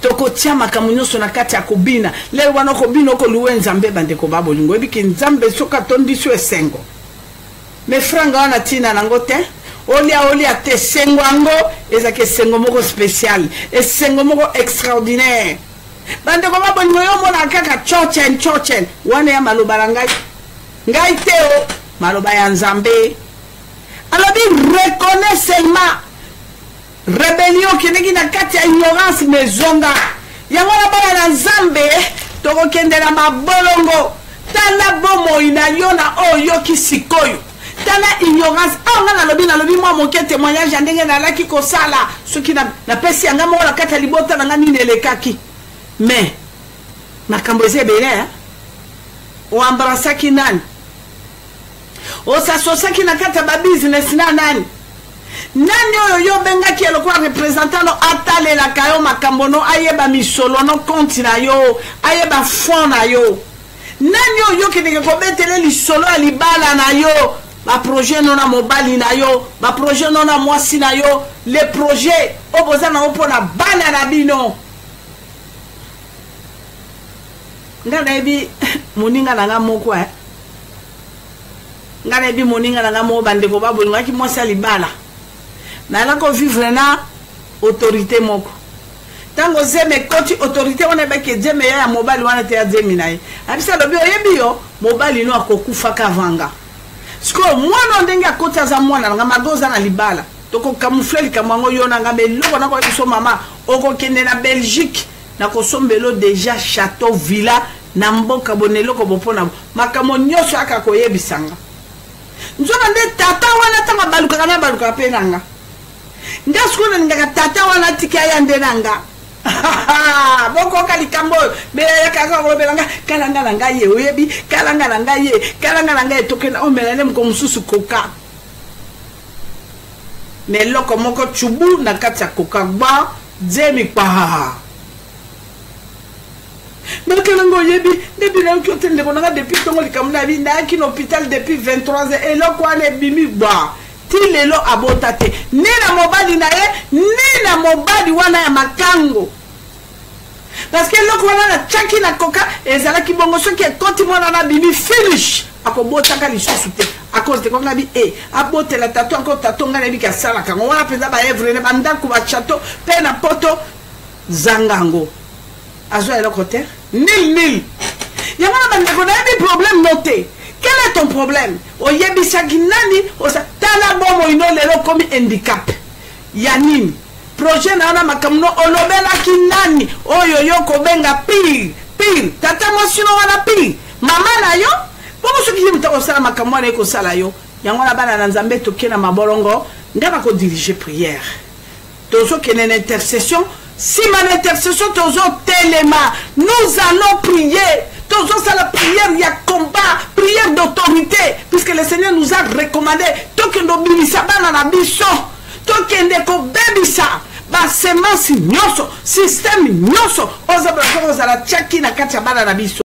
tokotia makambo nyonso na kati ya kobina le wana kobina ko luwe Nzambe bande ko babolingo ebiki Nzambe soka tondiso esengo me franga wana tina nango te olia te sengo ango ezake sengo moko spécial esengo moko extraordinaire. Bande ko babolingo yo mona kaka chochen wana ya maloba ngai teo maloba ya Nzambe. Alors bi reconnaît seulement rébellion qui n'est na kati ya ignorance mezonga yango na bana na Nzambe toko kendela mabolongo tala bomo ina yo na oyo kisikoyo tala ignorance anga na lobi moi mon témoignage ndenge na laki ko sala soki na pesi anga mo la kati ya libota na ngani nelekaki. Mais makambo ezebele o embrassaki nani o s'associaki na kata ba business na nani oyo yo bengaki eloko représentant no atalela kayo makambo no ayeba misolo no compte na yo ayeba fond na yo nani oyo kideke ko betele lisolo alibala na yo ba projet no na mobali na yo ba projet no na mwasi na yo les projets obozana opona bana na bino. Ngana ebi moninga nanga moko ngana ebi moninga nanga mo bande ko babolingo ki mwasi libala na la ko vivre na autorité moko tango zeme koti autorité wana beke zeme ya mobali wana te ya zemi nae abisa lobi oyebi yo mobali no akokufa kavanga sko mwana ndenge akota za mwana nga magoza na libala toko camoufler likamwango yo na ngambe loko na ko biso mama oko kende na Belgique na kosombelo déjà château villa na mboka bonelo ko bopona makamo nyoso aka koyebisanga nzona nde tata wana tanga baluka pe nanga ndasukuna ndaka tata wana tikaya ndenanga boko kalikambo be yakaka ko belanga kalanga nanga ye oyebi kalanga nanga ye tokena omelane mko mususu koka meloko moko chubu na kati ya koka ba zemi pa. Mais que l'on yebi depuis là que tu ne connais depuis ton comme la vie n'a qu'un hôpital depuis 23 ans et là quoi les bimi ba ti lelo abotate ni na mobali na ye ni na mobali wana ya makango parce que là quoi na chaki na koka ezala ki bongo so ki konti mwana na bimi finish akobota ka lisusu te à cause de quoi na bi abote la tato encore tato ngana bi ka sala ka wana peza ba evre ne banda ku ba chateau pe na poto zangango azo elo côté nil yamana bande ko na bi problème noté. Quel est ton problème? Oyebi saginani osa tala bomo ino lelo komi handicap Yanine. Projet na makamno olobela kinani. Oyo yo kobenga pire. Pire. Tata moi sino wana pire. Mama na yo. Pour ceux qui aiment ta makamwa na eko sala yo. Yango na bana na Nzambe toke na mabolongo. Ngaba ko diriger prière. Tozo kene une intercession. Si ma intercession tozo telema. Nous allons prier. Tozo ça la prière, il y a combat, prière d'autorité. Puisque le Seigneur nous a recommandé. Toke no bilisa bana na biso. Toke ndeko bebisa. Ba semence nyoso. Système nyoso. Oza la tchaki na kati ya bana na biso.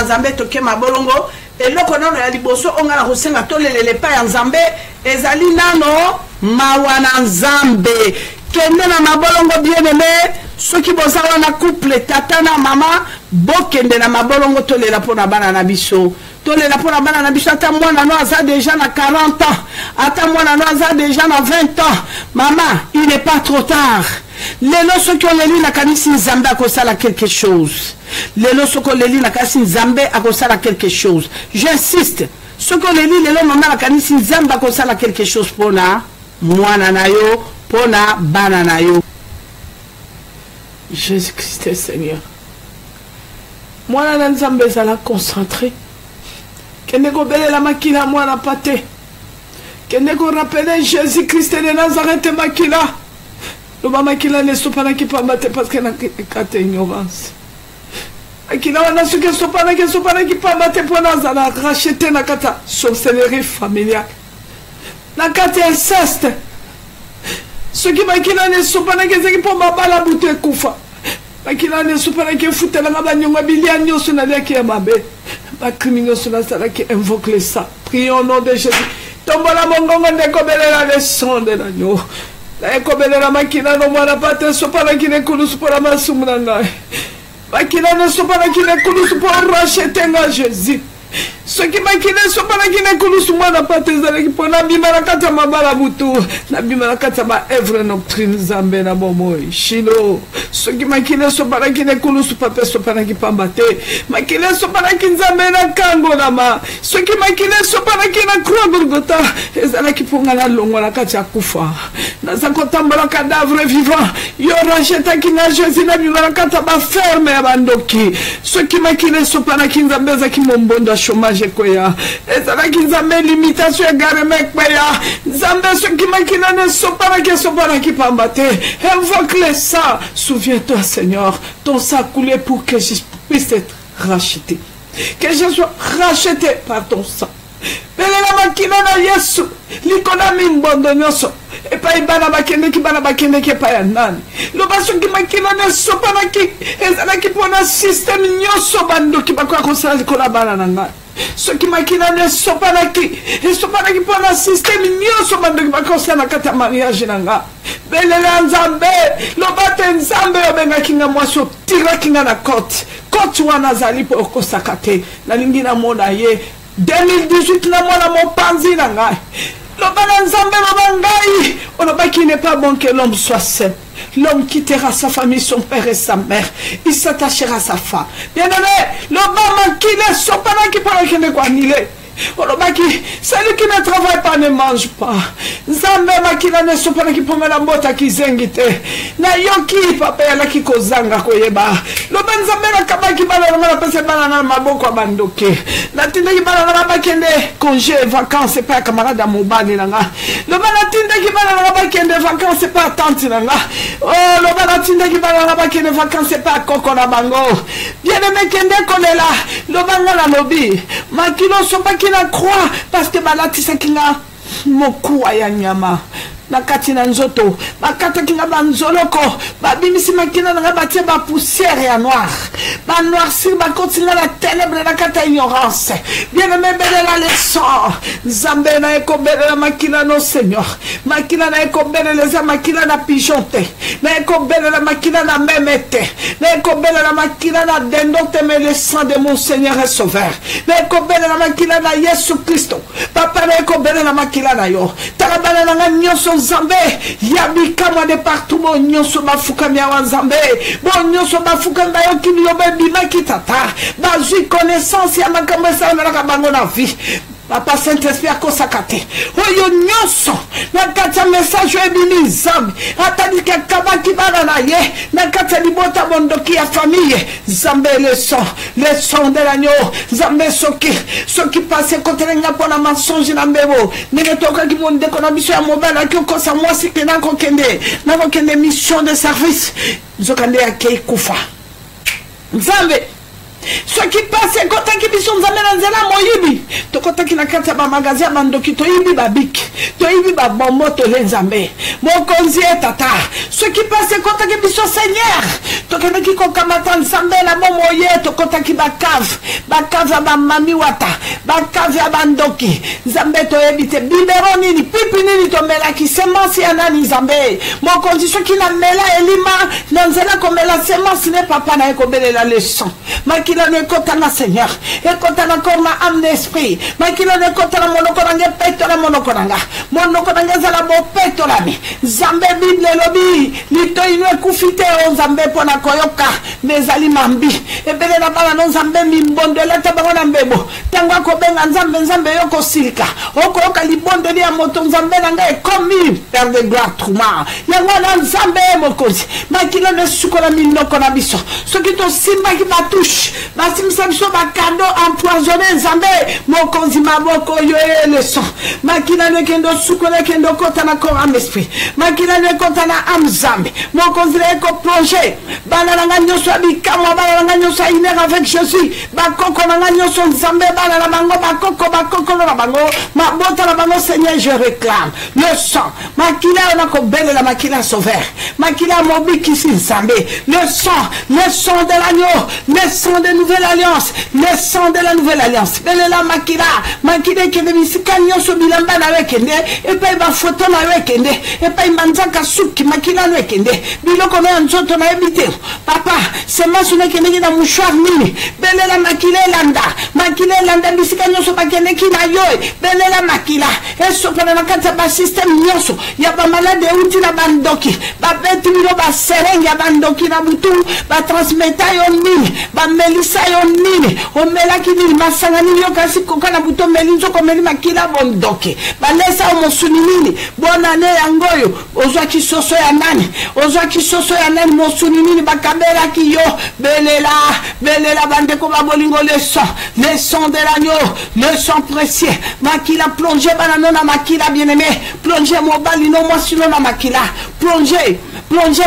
Nzambe toke mabolongo eloko nano ya liboso onga na kosenga tolelele pa ya Nzambe ezali nano mawa na Nzambe kende na mabolongo bien aimé soki bozawa na couple tata na mama bokende na mabolongo tolela pona bana na biso tolela pona bana na biso ata mwana no aza déjà na 40 ans ata mwana no aza déjà na 20 ans maman il n'est pas trop tard. Lelo soko leli na kanisi Nzambe akosala quelque chose. Lelo soko leli na kanisi Nzambe akosala quelque chose. J'insiste. Soko leli lelo mama na kanisi Nzambe akosala quelque chose pona mwana na yo, pona bana na yo. Jésus-Christ Seigneur. Mwana na Nzambe zala concentré. Kende ko bele la makila mwana pate. Kende ko rappeler Jésus-Christ de Nazareth makila. Le maman qui l'a laissé pas qui pas battre parce qu'elle a une ignorance. Qui n'a pas su que ce pas qui pas battre pour nous à racheter na kata sorcellerie familiale. Na kata inceste. Ce qui m'a qui l'a laissé pas qui pour ma bala bouté kufa. Ma qui l'a laissé pas qui fout la ngabanyonga bilianyo suna dia qui mabe. Ma criminel suna sala qui invoque les ça. Prions au nom de Jésus. Tombola mongongo ndekobele la leçon de l'agneau. Ekobelera makina no mwana pate sopana kine kulusu pour amasumuna ngai. Makina no sopana kine kulusu pour racheter nga Jésus. Ce qui makina sopana kine kulusu mwana pate zaleki pona bimara kata mabala butu na bimara kata ba evre doctrine Nzambe na bomoi. Shilo. Ce qui makina sopana kine kulusu pape sopana ki pambate. Makina sopana ki Nzambe na kango na ma. Ce qui makina sopana kina croix Golgotha ezalaki ponga na longo na kati ya kufa. Nazakotambola cadavre vivant. Yo racheta ki na Jésus na bimara kata ba ferme ya bandoki. Ce qui makina sopana ki Nzambe za ki mombondo chômage koya ezala ki Nzambe limitation ya gareme koya Nzambe ce qui makina ne sopana ki pambate invoque le sang. Souviens-toi Seigneur ton sang coulé pour que je puisse être racheté, que je sois racheté par ton sang. Belela makina na Yesu likona mimbondo nyoso epa ibana bakende ki pa ya nani lo baso ki makina na sopana ki ezala ki pona system nyoso bando ki bakwa kosala likola bana nanga so ki makina na sopana ki pona system nyoso bando ki bakwa kosala kata mariage nanga belela Nzambe lo bate Nzambe obenga kinga mwaso tira kinga na kote wana zali po kosakate na lingina mona ye 2018 na mwana mopanzi na ngai lobana Nzambe lobangai oloba qui n'est pas bon que l'homme soit seul. L'homme quittera sa famille, son père et sa mère. Il s'attachera à sa femme. Bien aimé, l'homme qui ne sont pas là qui parle qui ne quoi ni les. Celui qui ne travaille pas ne mange pas. Nzambe makila ne sopana ki pomela mbota ki zengite. Na yoki papa ya laki kozanga koyeba. Loba Nzambe na kabaki bala na pese bala na maboko bandoke. Na tinda ki bala na bakende congé vacances pas camarade à mobali nanga. Loba na tinda ki bala na bakende vacances pas tante nanga. Oh loba na tinda ki bala na bakende vacances pas koko na bango. Bien aimé kende kolela. Loba ngala lobi. Makilo sopa na croix parce que balatisa kinga mokuwa ya nyama na kati na nzoto bakata kinga banzoloko babimisi makina na batia ba poussière ya noir ba noircir ba continuer la ténèbre na kata ignorance bien aimé belela le sang Nzambe na ekobela makina no Seigneur makina na ekobela les makina na pigeonte na ekobela la makina na memete na ekobela la makina na dendote mais le sang de mon Seigneur et Sauveur na ekobela la makina na Yesu Christo papa na ekobela la makina na yo tarabana na nyonso Nzambe yabika mwa de partout bon nyonso bafuka mia wa Nzambe bon nyonso bafuka ndayo kini yobe bima kitata bazui connaissance ya makambo sa na kabango na vie Papa Saint-Esprit akosakate. Oyo nyoso. Na kata message ebini zambi. Atadi ke kabaki bana na ye. Na kata libota bondoki ya famille. Zambe le son de l'agneau. Zambe soki passe kote nga pona mensonge na mbebo. Nene toka ki monde kona biso ya mobile ki okosa mwasi ke na kokende mission de service. Zokande ya kei kufa. Zambe ce qui passe quand qui biso nzambe na nzela moyibi to kota ki na kati ya ba magasin bandoki to yibi ba bik to yibi ba bombo to le nzambe mokonzi tata ce qui passe quand qui biso Seigneur to kana ki ko kamata nzambe na bomo ye to kota ki ba cave ba mami wata ba cave ya bandoki nzambe to yebite bibero nini pipi nini to mela ki semence ya nani nzambe mokonzi ce qui na mela elima na nzela ko mela semence ne papa na ko belela le sang makila ne kotana Seigneur e kotana korna âme d'esprit makila ne kotana monokoranga petora monokoranga zala bo petora mi zambe bible lobi lito ino kufite o zambe pona koyoka mezali mambi e bele na bala no zambe mi mbondela tabana mbebo tangwa ko benga nzambe yoko silika okoyoka libondo ya moto nzambe nanga e komi père de gloire truma yango na nzambe mokozi makila ne sukola minoko na biso soki to simba ki batouche basimisa biso bakado empoisonné nzambe mokonzi maboko yo le sang makila ne kendo sukola kendo kota na corps âme esprit makila ne kota na âme zambe mokonzi le ko plonger bana na nyoso abikama bana na nyoso iner avec Jésus bakoko na nyoso nzambe bana na bango bakoko na bango mabota na bango Seigneur je réclame le sang makila na ko belle la makila sauveur makila mobikisi nzambe le sang de l'agneau le sang de nouvelle alliance le sang de la nouvelle alliance belle la makila kende bisika nyoso bilamba na wekende et pa ba photo na wekende et pa manzaka suki makila na wekende biloko na nzoto na ebite papa c'est masuna kende na mouchoir nini belle la makila landa bisika nyoso bakende kina yo belle la makila et sopana na kata ba système nyoso ya ba malade uti na bandoki ba beti miro ba serenge ya bandoki na butu ba transmeta yo nini ba melisa yo nini o melaki nini masangani yo kasi kokana buto melinzo ko meli makila bondoki ba lesa o mosuni nini bona ne yangoyo ozwa kisoso ya nani mosuni nini ba kamera ki yo belela bande ko ba bolingo le sang de l'agneau le sang précieux makila plongé banano na makila bien-aimé plongé mobali no mosino na makila plongé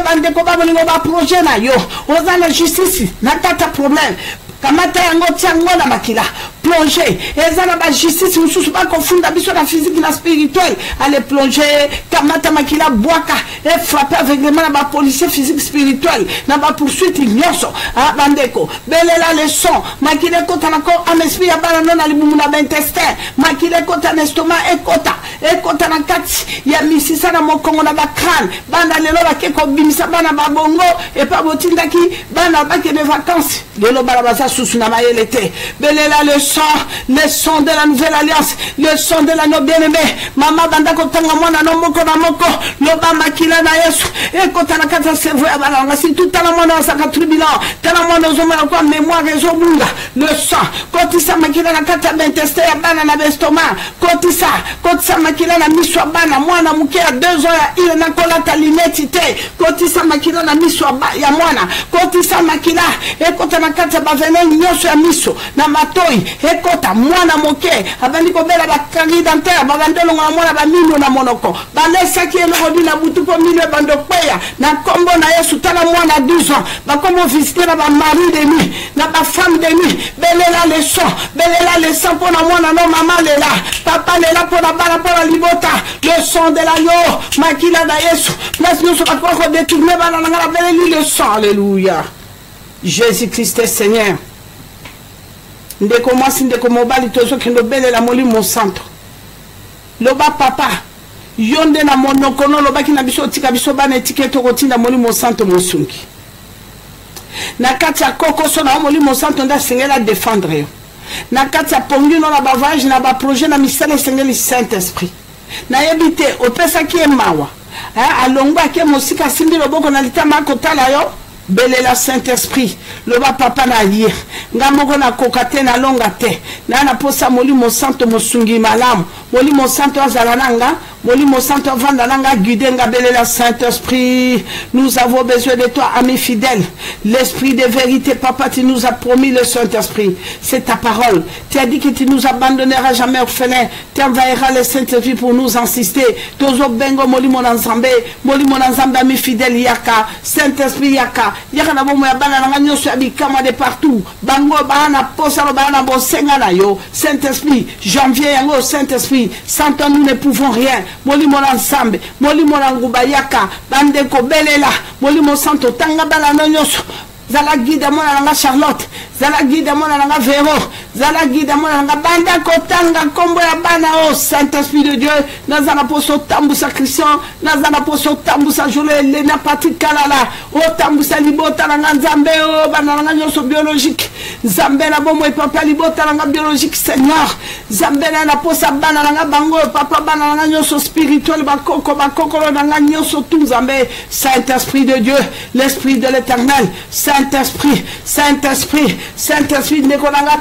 bande ko ba bolingo ba projet na yo oza na justice na tata problème kamata yango tiango na makila plonger ezana ba justice mususu ba confunda biso na physique na spirituel aller plonger kamata makila boaka et frapper aveuglement na ba policier physique spirituel na ba poursuite nyoso bandeko belela le son makile kota na corps âme esprit ya bana na libumu na intestin makile kota na estomac ekota na kati ya misisa na mokongo na ba crâne bana lelo ba keko bimisa bana ba bongo et pa botindaki bana ba ke de vacances lelo bala basa susu na mayelete belela le sang de la nouvelle alliance le sang de la bien-aimé mama banda kotanga mwana no moko na moko loba makila na Yesu ekota na kata cerveau ya bana ngasi tout la mwana saka tribunal tala mwana zoma kwa mémoire ezobunga le sang kotisa makila na kata intestin ya bana na estomac kotisa makila na miswa bana mwana muke ya 2 ans ya ile na kola talinetite kotisa makila na miswa ya mwana kotisa makila ekota na kata bavene nyoso ya miso na matoi ekota mwana moke abandi ko bela bakangi dentaire babandelo na mwana ba mino na monoko balesa ki eno odina butu po mino bando kweya na kombo na Yesu tala mwana 12 ans bakomo visiter na ba mari de nuit na ba femme de nuit belela le sang pour na mwana no mama lela papa lela pour na bana pour la libota le sang de l'agneau makila na Yesu place nous pas ko détourner bana na ngala beleli le sang alléluia Jésus Christ est Seigneur ndeko mwasi ndeko mobali tozo kendo belela molimo santo loba papa yonde na monokono lobaki na biso tika biso bana etiketo kotinda molimo santo mosungi na kati ya kokoso na molimo santo nda sengela défendre yo na kati ya pongi no na ba voyage na ba projet na misala sengeli Saint-Esprit na yebite opesa ki emawa alongwa ke mosika simbi loboko na litama kotala yo belela Saint-Esprit loba papa na ye ngamoko na kokate na longa te na posa molimo santo mosungi malamu molimo santo azalananga molimo santo vandananga guider nga belela Saint-Esprit. Nous avons besoin de toi, ami fidèle, l'esprit de vérité. Papa, tu nous as promis le Saint-Esprit, c'est ta parole. Tu as dit que tu nous abandonneras jamais orphelins, tu enverras le Saint-Esprit pour nous insister. Tozo bengo molimo nanzambe ami fidèle yaka Saint-Esprit yaka na bomo ya bana na nyoso abikama de partout bango bana posa bana bosenga na yo Saint-Esprit. Janvier yango Saint-Esprit, sans toi nous ne pouvons rien. Molimo nanzambe molimo nanguba yaka bande ko belela molimo santo tanga bana na nyoso zala guide mona nanga Charlotte, zala guide mona nanga Véro, zala guide mona nanga banda kotanga kombo ya bana. Oh Saint-Esprit de Dieu, nazana poso tambusa Christian, nazana poso tambusa Joël Lena Patrick Kalala, oh tambusa libota nanga Nzambe, oh bana nanga nyoso biologique, Nzambe na bomo e papa libota nanga biologique Seigneur, Nzambe na posa bana nanga bango papa bana nanga nyoso spirituel bakoko nanga nyoso tout Nzambe. Saint-Esprit de Dieu, l'esprit de l'Éternel, Saint-Esprit, Saint-Esprit, Saint-Esprit, nekonanga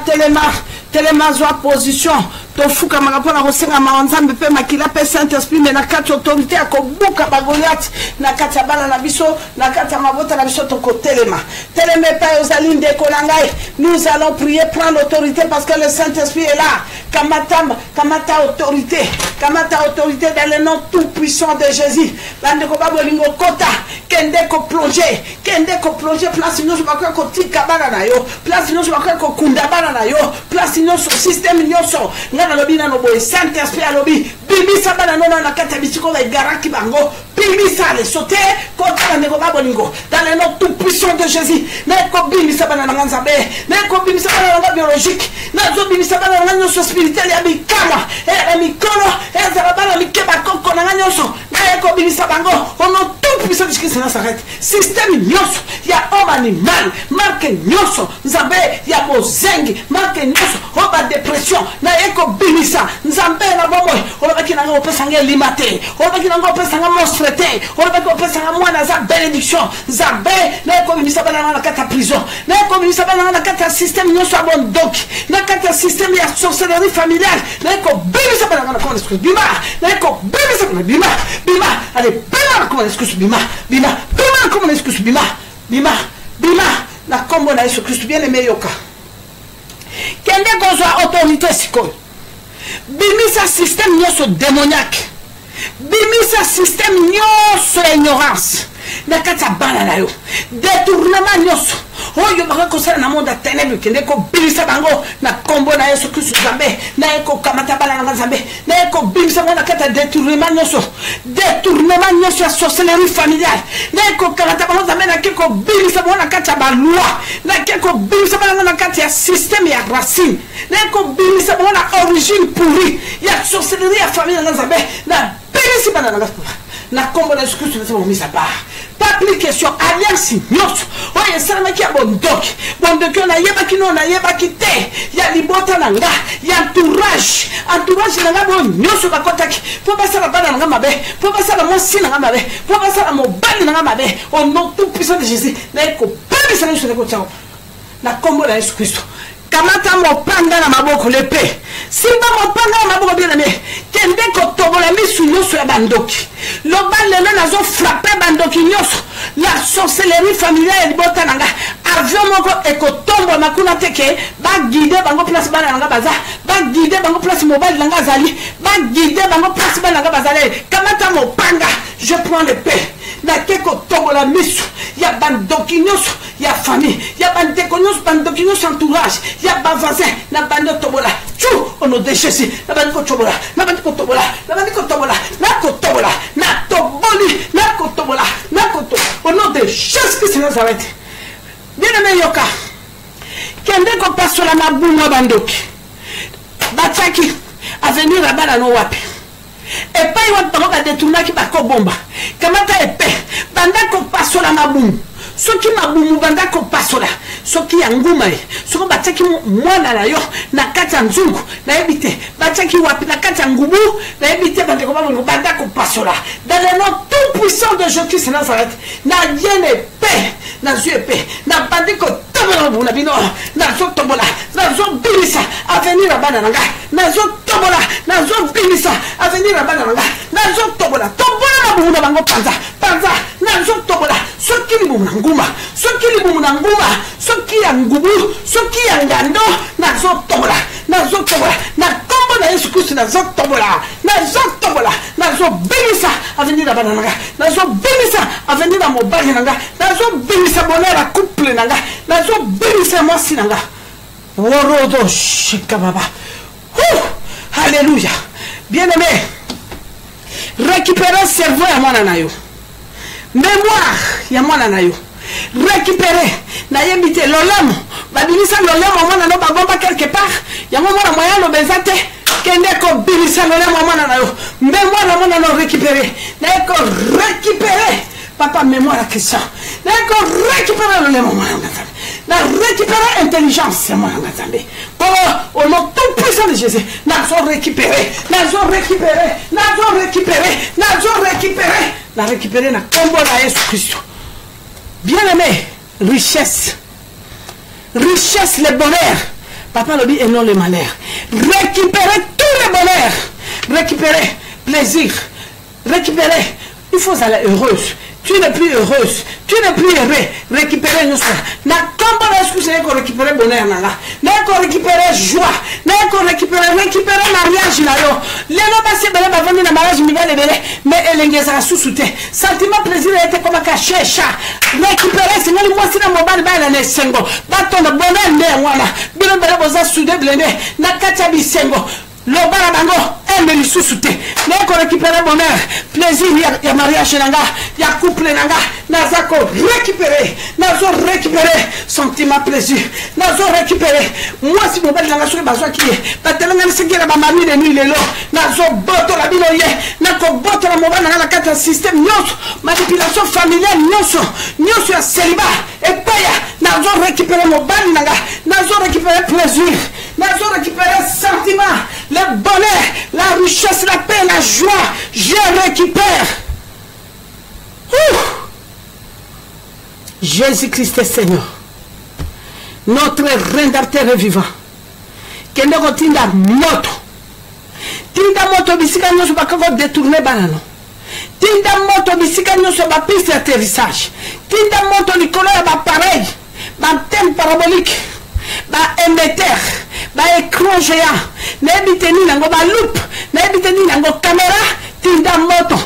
telema zwa position. Tofuka marapona rosenga maonzambe pe makila pe Saint-Esprit mais na kati autorité akobuka bagoliat na kati bana na biso na kati mabota na biso toko telema pa ozalinde konangai. Nous allons prier, prendre l'autorité parce que le Saint-Esprit est là. Kamata autorité dans le nom tout puissant de Jésus. Bande ko babolingo kota kende ko plonger place nous bakwa ko tika bana na yo, place nous bakwa ko kunda bana na yo, place nous système nyoso. Saint-Esprit a lobby, bibi sabana nona na kata bisiko va garaki bango, bibi sale sauter contre le bolingo dans le nom tout puissant de Jésus. Neko bibi sabana na nzambe, neko bibi sabana na biologique, nazo bibi sabana na nyoso spirituel ya bikama, e mikolo, e zarabana mikeba koko na nyoso, neko bibi sabango, ono tout puissant de Jésus na s'arrête. Système nyoso, ya homme animal, marque nyoso, nzambe ya bozengi, marque nyoso, oba dépression, na eko bimisa nzambe na bomo olobaki nanga opesanga limate olobaki nanga opesanga monstrete olobaki opesanga mwana za bénédiction nzambe na eko bimisa bana na kata prison na eko bimisa bana na kata système nyoso abondok na kata système ya sorcellerie familiale na eko bimisa bana na comment est-ce que bima na eko bimisa bima allez bima comment est-ce que bima comment est-ce que bima na kombo na Yesu Christ bien aimé yoka kende kozwa autorité sikoyo bimisa système nyoso démoniaque bimisa système nyoso ignorance na kata bana na yo détournement nyoso oyo baka kosala na monde ténèbres kende ko bimisa bango na kombo na Yesu Christ Nzambe na eko kamata bana na Nzambe na eko bimisa na kata détournement nyoso ya sorcellerie familiale na eko kamata bana Nzambe na keko bimisa na kata ba loi na keko bimisa na kata ya système ya racine na eko bimisa na origine pourrie ya sorcellerie ya famille na Nzambe na bimisa bana na kombo na Yesu Christ Nzambe misa ba pas plus question alliance nyoso oye salama ki bondoki on a yeba kino na yeba kite ya libota nanga ya entourage nanga bo nyoso ka kotaki po basa la bana nanga mabe po basa la mosi nanga mabe po basa la mobali nanga mabe au nom tout puissant de Jésus na eko pas ça sur le côté na kombo na Yesu Kristo kamata mopanga na maboko lepe simba mopanga na maboko bien aimé kende ko tobola misu nyoso ya bandoki loba lelo nazo frapper bandoki nyoso la sorcellerie familiale libota nanga avion moko eko tombo makuna teke ba guider bango place bana nanga baza ba guider bango place mobile nanga zali ba guider bango place bana nanga bazali kamata mopanga je prends le paix na keko tobola misu ya bandoki nyoso ya famille ya bandeko nyoso bandoki nyoso entourage ya ba voisin na bando tobola chou au nom de Jésus na bandiko tobola na bandiko tobola na bandiko tobola na kotobola na toboli na kotobola na koto au nom de Jésus Christ Nazareth. Bien aimé yoka kende ko pasola mabumo bandoki bataki avenir la bala no wapi et pas yon bango ka détourner ki bako bomba kamata epé bandako pasola mabumo soki mabumu bandako pasola soki ya nguma soki bataki mwana na yo na kati ya nzungu nayebi te bataki wapi na kati ya ngubu nayebi te bandeko babolingo banda kopasola dans le nom tout puissant de Jésus-Christ Nazareth na yene epée nazwi epée na bandi kotombola mobulu na bino nazotombola nazobimisa avenir ya bana na ngai nazotombola nazobimisa avenir ya bana na ngai nazotombola tombola mobulu na bango panza panza nazotombola soki libumu na nguma soki libumu na nguma soki ya ngubu soki ya ngando nazotombola nazotombola na kombo na Yesu Kristo nazotombola nazotombola nazobimisa avenir ya bana na ngai nazobimisa avenir ya mobali na ngai nazobimisa bonheur ya couple na ngai nazobimisa mwasi na ngai worodo shikababa. Alléluia. Bien-aimé, récupérez cerveau ya mwana na yo, mémoire ya mwana na yo, récupérer na yebite lolemo babimisa lolemo mwana no bagomba quelque part yango mwana moya lo bezate kende ko bimisa lolemo mwana na yo, mémoire mwana no récupérer na ko récupérer papa mémoire à question na ko récupérer lolemo mwana na récupérer intelligence mwana nzambe pour au nom tout puissant de Jésus nazo récupérer na récupérer na combo na Yesu Christ. Bien-aimé, richesse, le bonheur, papa le dit et non le malheur. Récupérer tout le bonheur, récupérer plaisir, récupérer, il faut aller heureuse. Tu n'es plus heureuse, tu n'es plus heureux. Récupérer nous ça. Na combo na Yesu Christ récupérer bonheur na na récupérer joie, na récupérer mariage na yo. Les gens passent belle ba vendre na mariage mibale belle, mais elengeza susute. Sentiment plaisir était comme caché chat. Récupérer c'est le moi si na mobile ba na sengo. Ba ton bonheur ne wana. Bilo belle boza soudé blende na katia bisengo. Lobala bango aime susute. Na récupérer bonheur, plaisir ya mariage nanga, ya couple nanga, nazako récupérer sentiment plaisir, nazo récupérer moi si mobile nanga sur bazwa ki batelanga nsekela ba mami de nuit lelo nazo boto la bino ye nako boto la mobile nanga na kata système nyonso manipulation familiale nyonso ya célibat et paya nazo récupérer mobile nanga nazo récupérer plaisir nazo récupérer sentiment le bonheur la richesse la paix la joie je récupère. Jésus-Christ est Seigneur, notre rédempteur vivant. Kende ko tinda moto bisika nyoso bakako détourner banano. Tinda moto bisika nyoso ba piste d'atterrissage. Tinda moto likolo ya ba pareil, ba thème parabolique, ba émetteur, ba écran géant. Na biteni nango ba loupe, na biteni nango caméra. Tinda moto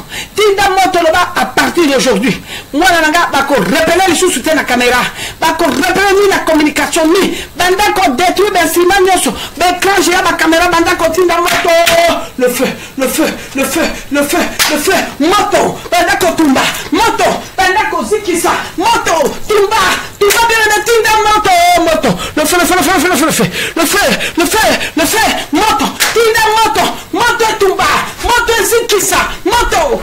là-bas à partir d'aujourd'hui. Moi, nanga bako repérer les sous la caméra, bako repérer la communication ni, banda ko détruire ben ciment nyoso, ben quand j'ai la caméra banda ko tinda moto, le feu, moto, banda ko tumba, moto, banda ko zikisa, moto, tumba bien tinda moto, le feu, moto, tinda moto tumba, moto zikisa, moto,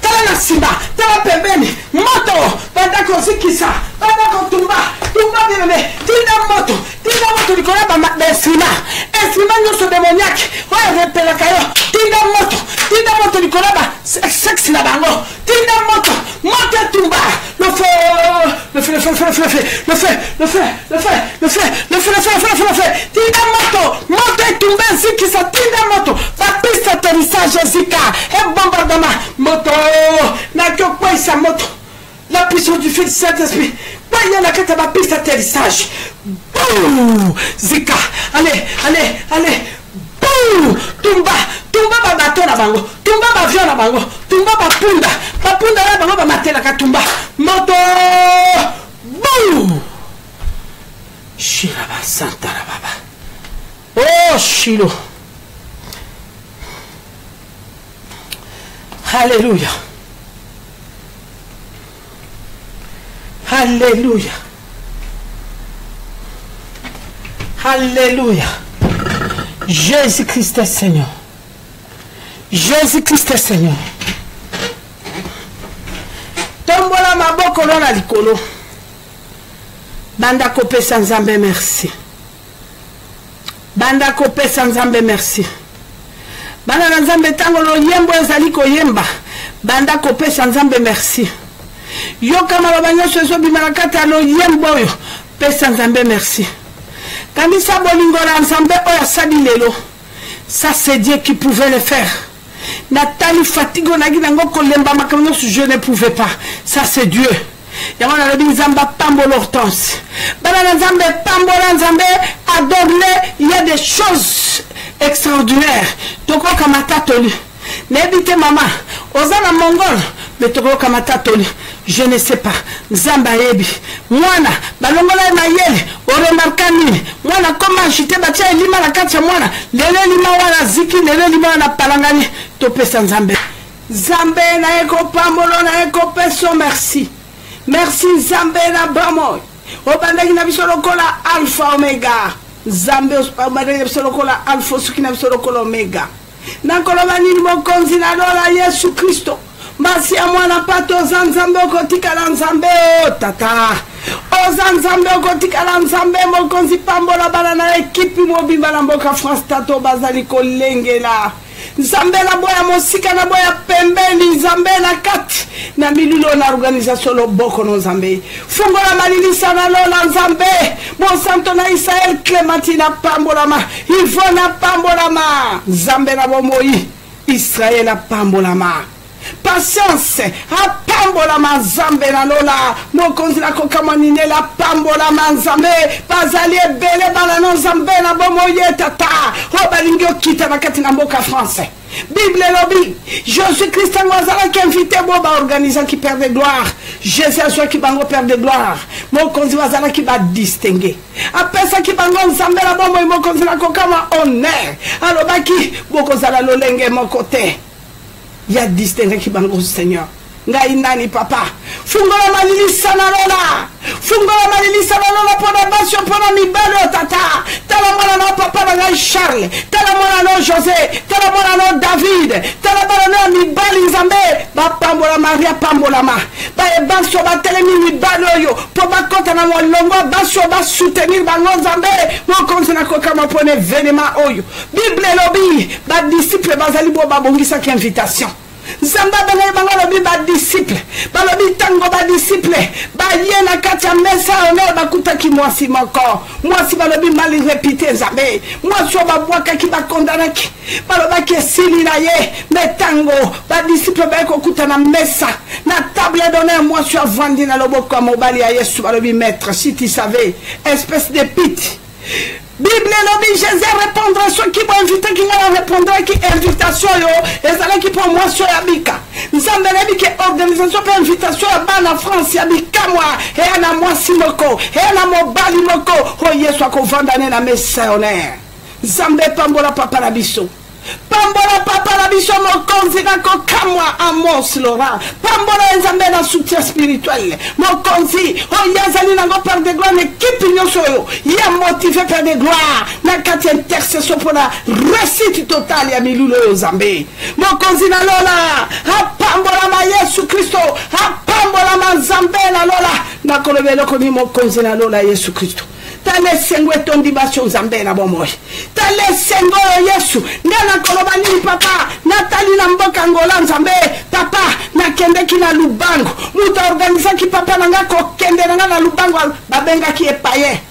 tala na simba, tala pembeni, moto, banda ko zikisa, banda ko tumba bien tinda moto likola ba instrument nyoso démoniaque, ouais repela kayo, tinda moto likola ba sexe na bango, tinda moto tumba, le feu, tinda moto tumba zikisa, tinda moto, ba piste atterrissage zika, et bombardement, moto, na ko quoi sa moto, la puissance du feu du Saint-Esprit, pas y a la carte à piste atterrissage, boum, zika, allez, boum, tumba ba bateau na bango, tumba ba avion na bango, tumba ba punda la bango ba matela ka tumba, moto, boum, shiraba santa la baba, oh Shilo, alléluia. Alléluia. Alléluia. Jésus-Christ est Seigneur. Jésus-Christ est Seigneur. Tombola maboko lona likolo. banda kopesa nzambe merci. Banda kopesa nzambe merci. Banda na nzambe tango lo yembo ezali koyemba. Banda kopesa nzambe merci. Yoka maloba nyonso ezobima na kati ya lo yembo oyo. Pesa nzambe merci. Kanisa bolingo na nzambe oyo asali lelo. Ça c'est Dieu qui pouvait le faire. Nathalie fatigue on a dit nango kolemba makambo je ne pouvais pas. Ça c'est Dieu. Yamana le binzamba pambo l'hortense. Bana nzambe pambo nzambe adoré, il y a des choses extraordinaires. Toko kamata toli. Nebite mama, ozana mongol, mais toko kamata toli. Je ne sais pas. Zamba yebi. Mwana, balongola na yele, oremarka nini. Mwana koma agite batia lima na kati ya mwana. Lele lima wana ziki, lele lima wana palangani. Topesa nzambe. Zambe na eko pambolo na eko peso merci. Merci Zambe na bamo. Obandaki na biso lokola alpha omega. Zambe obandaki na biso lokola alpha suki na biso lokola omega. Nakoloba nini mokonzi na lola Yesu Kristo. Masi ya mwana pato zanzambe okotika la nzambe o tata. Ozanzambe okotika la nzambe mokonzi pambola bana na ekipi mobimba na mboka France tato bazali kolengela. Nzambe na boya mosika na boya pembeni nzambe na kati na milulo na organisation loboko no nzambe fungola malilisa na lola nzambe monsanto na Israel Clémentine pambolama Yvonne pambolama nzambe na bomoi Israel pambolama patience apambolama nzambe na lola mokonzi na kokamanine la pambolama nzambe bazali ebele bana no nzambe na bomoi tata obalingi okita na kati na mboka français. Bible lobby, Jésus-Christ a qui invité Boba organiser qui perd de gloire. Jésus a qui bango perd de gloire. Mon konzi wazala qui va distinguer. Après ça qui bango nzambe la bombo mon konzi la kokama honneur. Alors baki boko zala lolenge mon côté. Il y a distinguer qui bango Seigneur. Ngai nani papa. Fungola malilisa na lola. Fungola malilisa na lola pona basio pona mibalo tata. Tala mwana no papa na ngai Charles. Tala mwana no José. Tala mwana no David. Tala mwana no mibali nzambe. Ba pambola Maria pambola ma. Ba e basio ba telemi mibalo yo. Po ba kota na molongo basio ba soutenir bango nzambe. Mo konzi na koka ma pone venema oyo. Bible lobi ba disciple bazali bo ba bongisa ki invitation. Zamba bana bangalo bi ba disciple balobi tango ba disciple ba yena katia mesa one ba kutaki mwasi moko mwasi balobi mali répéter zabe mwasi ba bwaka ki ba kondanaki baloba ki sili na ye metango ba disciple ba ko kutana mesa na table d'honneur mwasi avandi na loboko mobali ya Yesu balobi maître si tu savais espèce de pite. Bible lobby Jésus répondre à ceux qui vont inviter qui vont répondre qui invitation yo et ça qui pour moi sur Yabika nzambe lebi que organisation pour invitation à bana France Yabika moi et na moi simoko et na mobali moko o Yesu akovandane na missionnaire nzambe pambola papa la biso pambola papa la biso mokonzi na kokamwa Amos Laurent pambola nzambe na soutien spirituel mokonzi o yazali na go par de gloire équipe nyonso yo ya motivé par de gloire na kati intercession pour la réussite totale ya milulo yo nzambe mokonzi na lola apambola ma Yesu Kristo apambola ma nzambe na lola na kolobelo ko ni mokonzi na lola Yesu Kristo tale sengo etondi basio nzambe na bomoi tale sengo Yesu ngana koloba nini papa natali na mboka ngola nzambe papa na kende kina lubango muta organisa ki papa nanga ko kende nanga na lubango babenga ki epaye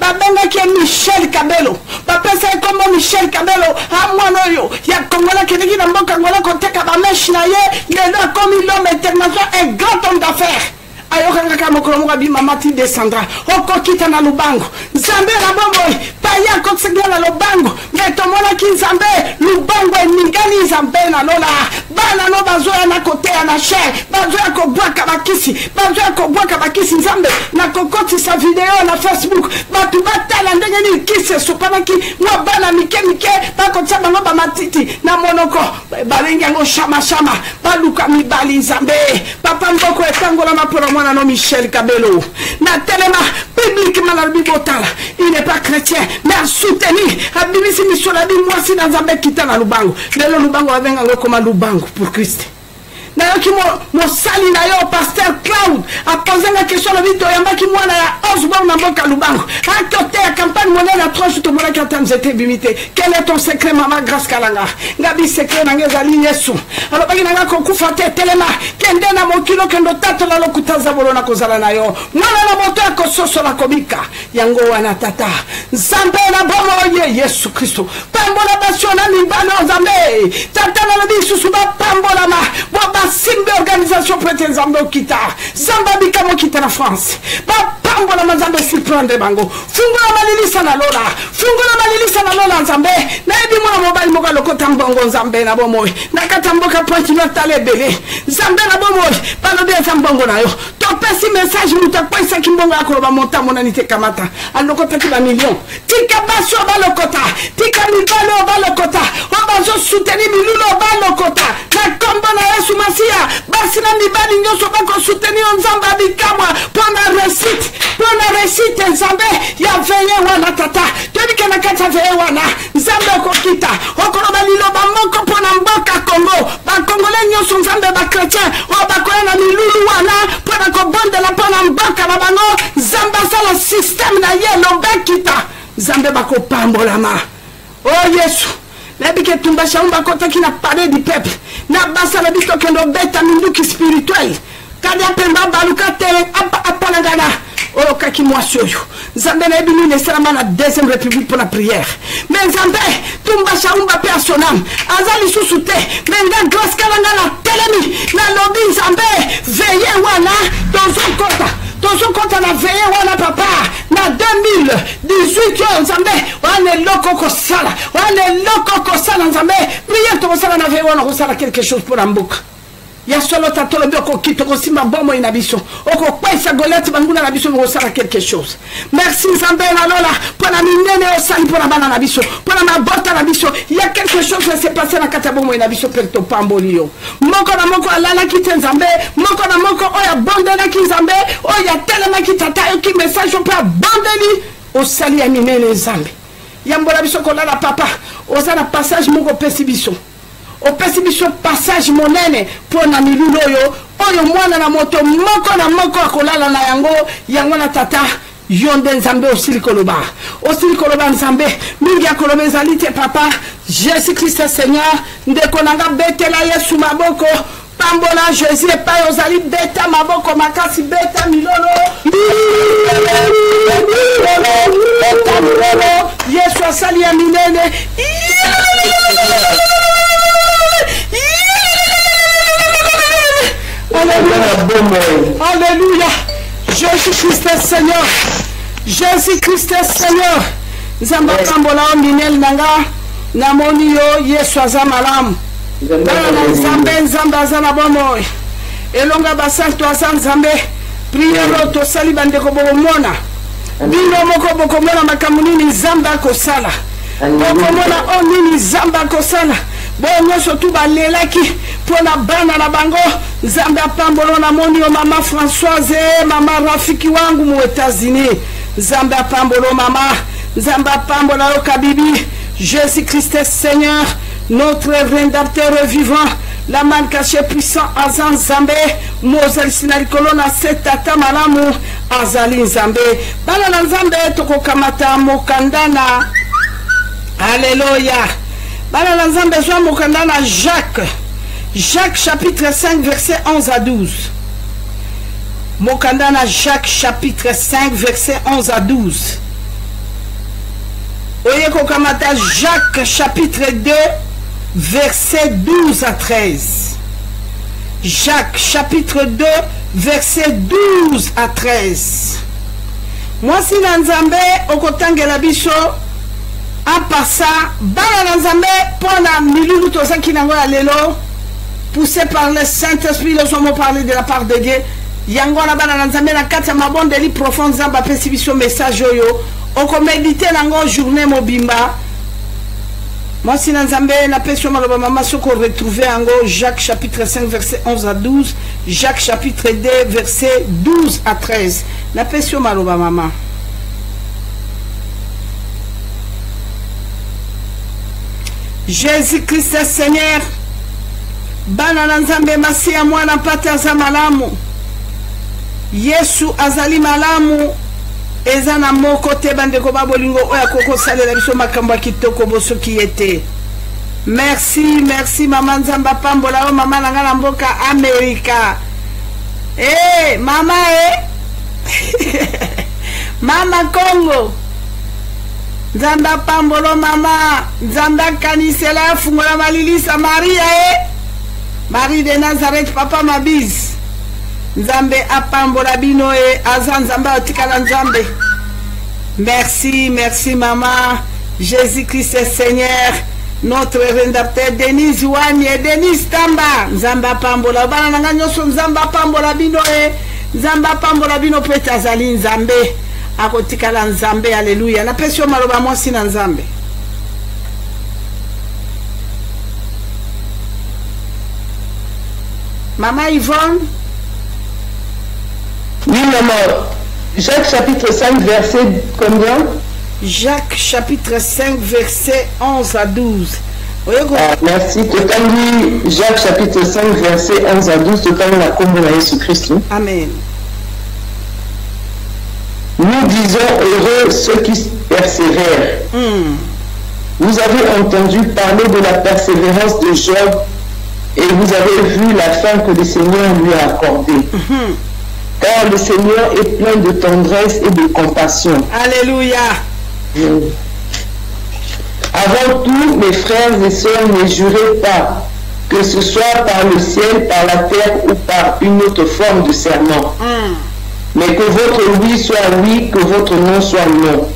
babenga ki Michel Kabelo bapesa comme Michel Kabelo amwana yo ya kongola kende kina mboka ngola ko teka ba mesh na ye ngena comme l'homme international un grand homme d'affaires ayokanga kama kolomoka bi mamati descendra oko kita na lubango nzambe na bomoi paya ko tsegela na lubango metomona ki nzambe lubango ningani nzambe na lola bana no bazoya na kote na cher bazoya ko bwaka bakisi nzambe na kokoti sa video na Facebook batu batala ndenge ni kisi sopana ki mwa bana mike bakotsa bango ba matiti na monoko balenga ngo shama baluka mibali nzambe papa mboko etangola maporo mwana no Michel Kabelo na telema publiquement na bibotala il n'est pas chrétien mais à soutenir à bibisi misola bi mwasi na nzambe kita na lubango lelo lubango abenga ngo koma lubango pour Christ na yo ki mo sali na yo pasteur Cloud a posé la question le vito yamba ki mwana ya Osborne na mboka lubango akote ya campagne monene à troche to mona kata nzete bimité. Quel est ton secret maman grâce kalanga ngabi secret na ngezali Yesu alobaki nanga kokufa te telema kende na mokilo kendo tato la lokutaza bolona kozala na yo mwana na moto akososo la kobika yango wana tata nzambe na bomo ye Yesu Kristo pambola basiona mibano nzambe tata na bisu suba pambola ma boba simbe organisation prêtre nzambe okita zamba bikamo kita na France ba pambola nzambe surprendre bango fungula malilisa na lola nzambe na ebi mwana mobali moka lokota mbongo nzambe na bomo na katamboka pointi na talebele nzambe na bomo balobi eza mbongo na yo topesi message mutu akwesa kimbongo akoloba monta monanite kamata alokotaki ba million tika basio balokota tika mibale balokota obazo soutenir milulo balokota na kombo na Yesu Masia basi na mibali nyoso bako soutenir nzambe abikamwa pona resite nzambe ya veye wana tata tebike na kata veye wana nzambe okokita okoloba liloba moko pona mboka Congo ba Congolais nyoso nzambe ba chrétien obakoya na milulu wana pona kobondela pona mboka na bango nzambe asala système na ye lobekita nzambe bakopambolama oh Yesu nabike tumbasha umba kotaki na parler du peuple na basa la biso kendo beta minduki spirituel kada pemba baluka te apalangana oh kaki mwasi oyo nzambe na ebini nesalama na deuxième république pour la prière mais nzambe tumbasha umba pe asonam azali susu te menga grâce kalanga na telemi na lobi nzambe veye wana tozo kota na veye wana papa na 2018 nzambe wane loko kosala nzambe prière tokosala na veye wana kosala quelque chose pour ambuka ya solo tatolo bioko kito kosimba bomo inabiso oko kwesa golete banguna na biso ngosala quelque chose merci nzambe na lola pona minene osali pona bana na biso pona mabota na biso ya quelque chose qui s'est passé na kata bomo inabiso per to pambolio moko na moko alala kite nzambe moko na moko oya bondela ki nzambe oya telema ki tatayo ki message pa bondeli osali ya minene nzambe yambola biso kolala papa osala passage moko pesi biso opesi biso passage monene pona milulu oyo mwana na moto moko na moko akolala na yango na tata yonde nzambe osili koloba nzambe mingi akoloba ezali te papa Jésus Christ Seigneur ndeko nanga betela Yesu maboko pambola Jésus epai ozali beta maboko makasi beta milolo Yesu asali ya minene Alléluia. Jésus-Christ est Seigneur. Jésus-Christ est Seigneur. Nzamba kambola minel nanga namoni yo Yesu azamalamu. Nzambe azana bomo. Elonga basanto azanzambe. Prière to sali bandeko bomona. Bino moko bokomona makamunini nzambe akosala. Bokomona onini nzambe akosala. Bongo surtout balelaki pona bana na bango nzambe apambolo na moni yo mama Françoise mama rafiki wangu mu États-Unis nzambe apambolo mama nzambe apambola yo kabibi Jésus Christ Seigneur notre rédempteur vivant la man caché puissant azan nzambe mozali sinalikolo na setata malamu azali nzambe bana na nzambe tokokamata mokandana alléluia. Bana nzambe zwa mokandana Jacques chapitre 5 verset 11 à 12. Mokandana Jacques chapitre 5 verset 11 à 12. Oye kokamata Jacques chapitre 2 verset 12 à 13. Jacques chapitre 2 verset 12 à 13. Moi si nzambe okotangela biso en passant, bana nzambe pona milulu tozaki nango ya lelo poussé par le Saint-Esprit les hommes parler de la part de Dieu yango na bana nzambe na kati ya mabondeli profond nzambe apesi biso message oyo okoméditer nango journée mobimba mwasi na nzambe napesi yo maloba mama soko retrouver yango Jacques chapitre 5 verset 11 à 12 Jacques chapitre 2 verset 12 à 13 napesi yo maloba mama. Jésus-Christ Seigneur bana na nzambe masia mwana pata za malamu Yesu azali malamu eza na moko te bandeko babolingo oya koko salela biso makambo ya kitoko boso ki ete. Merci, merci Maman Nzamba Pambola, Maman Nangana Mboka Amerika. Eh, Mama Mama Congo. Nzamba Pambolo Mama, Nzamba Kanisela Fungola Malilisa Maria Marie de Nazareth Papa Mabise. Nzambe Apambola Bino Azan Nzamba Otikala Nzambe. Merci, merci Maman. Jésus-Christ est Seigneur. Notre rédacteur Denise Ouani et Denise Tamba. Nzamba Pambola. Bana nanga nyoso Nzamba Pambola Bino Nzamba Pambola Bino Petazali Nzambe. Akotikala Nzambe. Alléluia. Na pesio maloba mwasi na Nzambe. Maman Yvonne. Oui, maman. Jacques chapitre 5, verset combien? Jacques chapitre 5, verset 11 à 12. Merci. Jacques chapitre 5, verset 11 à 12. La combo de Jésus-Christ. Amen. Nous disons heureux ceux qui persévèrent. Vous avez entendu parler de la persévérance de Job et vous avez vu la fin que le Seigneur lui a accordée. Car le Seigneur est plein de tendresse et de compassion. Alléluia. Avant tout, mes frères et sœurs, ne jurez pas, que ce soit par le ciel, par la terre ou par une autre forme de serment. Mais que votre oui soit oui, que votre non soit non,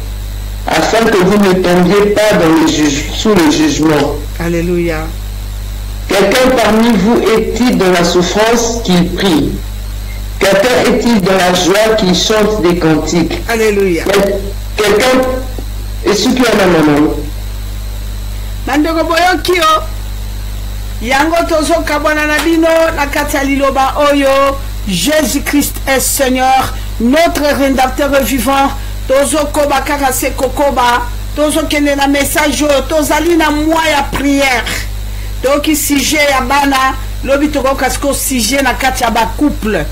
afin que vous ne tombiez pas sous le jugement. Alléluia. Quelqu'un parmi vous est-il dans la souffrance qu'il prie? Quelqu'un est-il dans la joie qu'il chante des cantiques? Alléluia. Quelqu'un est-ce qu'il y a un maman? Mandeko boyoki yango tozo kabwana na bino na kati liloba oyo. Jésus-Christ est Seigneur, notre rédacteur vivant. Tozo koba kaka se kokoba, tozo kende na message tozali na moi ya prière. Donc sujet ya bana lobi toko kasko sujet na kati ya ba couple.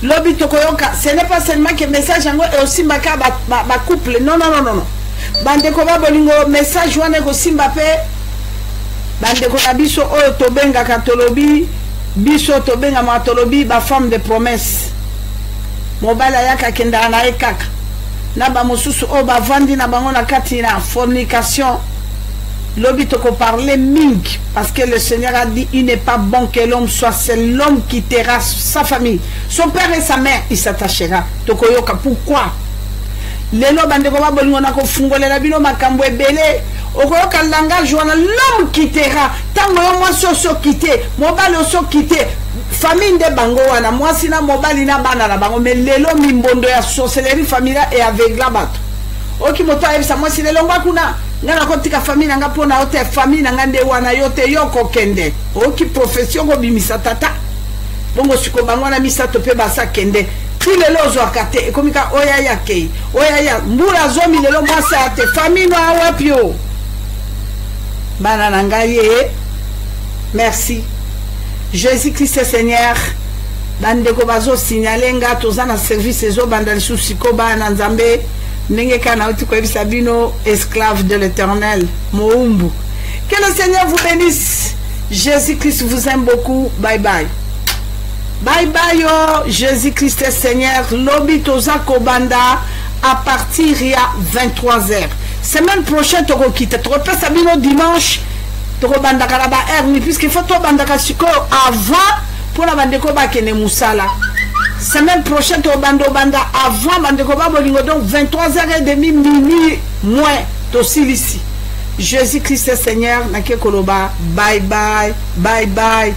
Lobi toko yoka, ce n'est pas seulement que message yango et aussi maka ba couple. Non. Bande ko ba bolingo message wana ko simba pe. Bande ko na biso oyo tobenga katolobi. Biso tobenga matolobi ba femme de promesse. Mobala yaka kenda na ekaka. Na ba mosusu o ba vandi na bango na kati na fornication. Lobi toko parler ming parce que le Seigneur a dit il n'est pas bon que l'homme soit seul, l'homme quittera sa famille, son père et sa mère, il s'attachera. Toko yoka pourquoi? Lelo bande ko ba bolingo na ko fungolela bino makambo ebele. Okoyoka langage wana l'homme quittera. Tango yo mwasi oso quitter, mobali oso quitter, famille de bango wana mwasi na mobali na bana na bango, mais lelo mimbondo ya sorcellerie familiale et aveugla bato. Oki moto ayebisa mwasi lelo ngwa kuna ngana kotika famille nanga pona ote famille nanga nde wana yote yoko kende. Oki profession ko bimisa tata. Bongo siko bango na misato pe basa kende. Lelo zo akate ekomika oya ya kei. Oya ya mbula zomi lelo mwasi ate famille no awapio. Bana nangaye. Merci. Jésus-Christ Seigneur. Bandeko bazo signaler nga tozana service ezo bandali susiko bana nzambe. Nenge kana uti kwa bisabino esclave de l'Éternel. Moumbu. Que le Seigneur vous bénisse. Jésus-Christ vous aime beaucoup. Bye bye. Bye bye yo. Jésus-Christ est Seigneur. Lobi toza kobanda à partir il y a 23h. Semaine prochaine, tu quittes. Tu repasses à bino dimanche. Tu rebanda kalaba herni puisqu'il faut to banda kasiko avant pour la bande ko ba kene musala. Semaine prochaine, tu bando banda avant bande ko ba bolingo donc 23h30 minuit moins to silisi. Jésus-Christ est Seigneur. Nake koloba. Bye bye. Bye bye.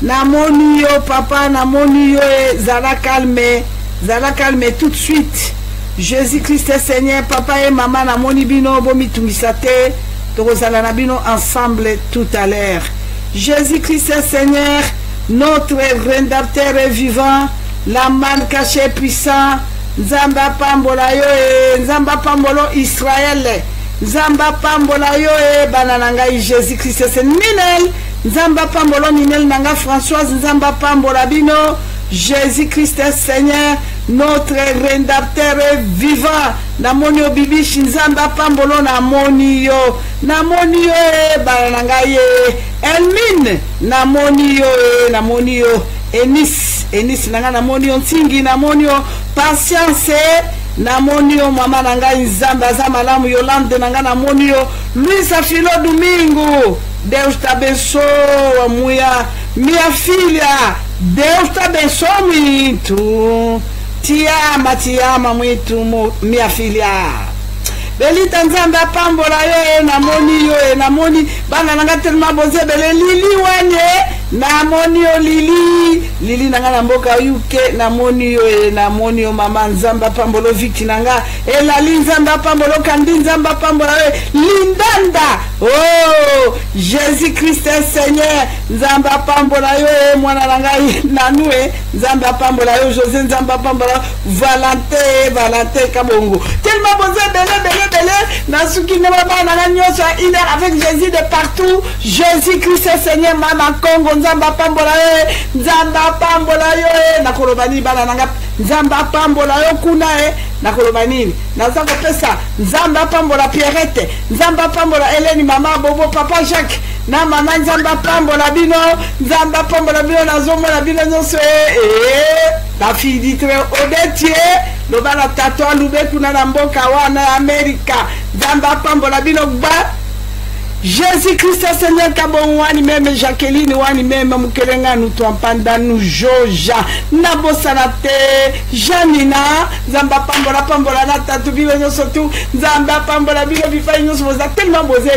Namoni yo papa, namoni yo zala calme tout de suite. Jésus-Christ est Seigneur, papa et maman namoni bino bomi tumisate, tozala na bino ensemble tout à l'heure. Jésus-Christ est Seigneur, notre rédempteur est vivant, la manne cachée puissant, Nzamba pambola yo Nzamba pambolo Israël, Nzamba pambola yo banananga Jésus-Christ est Ninel. Nzamba pambolo Ninel nanga Françoise, Nzamba pambola bino. Jésus-Christ est Seigneur, notre rédempteur est vivant. Namoni yo bibishi nzambe apambolo namoni yo barananga ye Elmine namoni yo Enis nanga namoni yo Ntingi namoni yo Patience namoni yo mama nanga nzambe aza malamu Yolande nanga namoni yo Luisa Filo Domingo Deus te abençoa minha filha Deus te abençoa muito te ama muito minha filha Belita nzambe apambola yo namoni bana nanga tellement bonze bele Lili wane namoni yo Lili nanga na mboka yuke namoni yo mama nzambe apambolo Victi nanga Elali nzambe apambolo Kandi nzambe apambola yo Lindanda oh Jésus Christ Seigneur nzambe apambola yo mwana nanga nanue nzambe apambola yo José nzambe apambola Valentin Kabongo tellement bonze bele Nasuki ne baba na nyonso il est avec Jésus de partout Jésus Christ Seigneur mama Congo nzamba pambola yo na kolobani bana nanga nzamba pambola yo kuna na kolobani nazako pesa nzamba pambola Pierrette nzamba pambola Hélène mama Bobo papa Jacques na mama nzamba pambola bino nazomona bino nyonso la fille dit Odette lobana tato alube kuna na mboka wana Amerika nzamba pambola bino ba Jésus Christ Seigneur kabon wani meme Jacqueline wani meme mukelenga nous twampanda nous Joja nabosana te Janina nzamba pambola na tatu bino nyonso tu nzamba pambola bino bifai nyonso boza tellement boze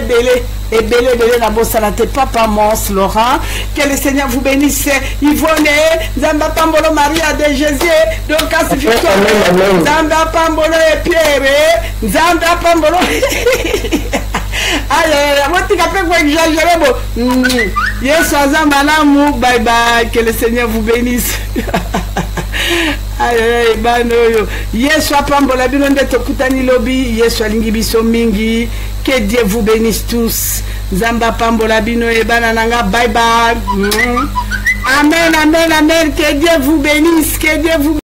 ebele nabosana te Papa Mons Laurent que le Seigneur vous bénisse Yvonne nzamba pambola Maria de Jésus donc classification nzamba pambola Pierre nzamba pambola Yesu aza malamu bye bye que le Seigneur vous bénisse Yesu apambola bino nde tokutani lobi Yesu alingi biso mingi que Dieu vous bénisse tous nzamba pambola bino ebana nanga bye bye amen que Dieu vous bénisse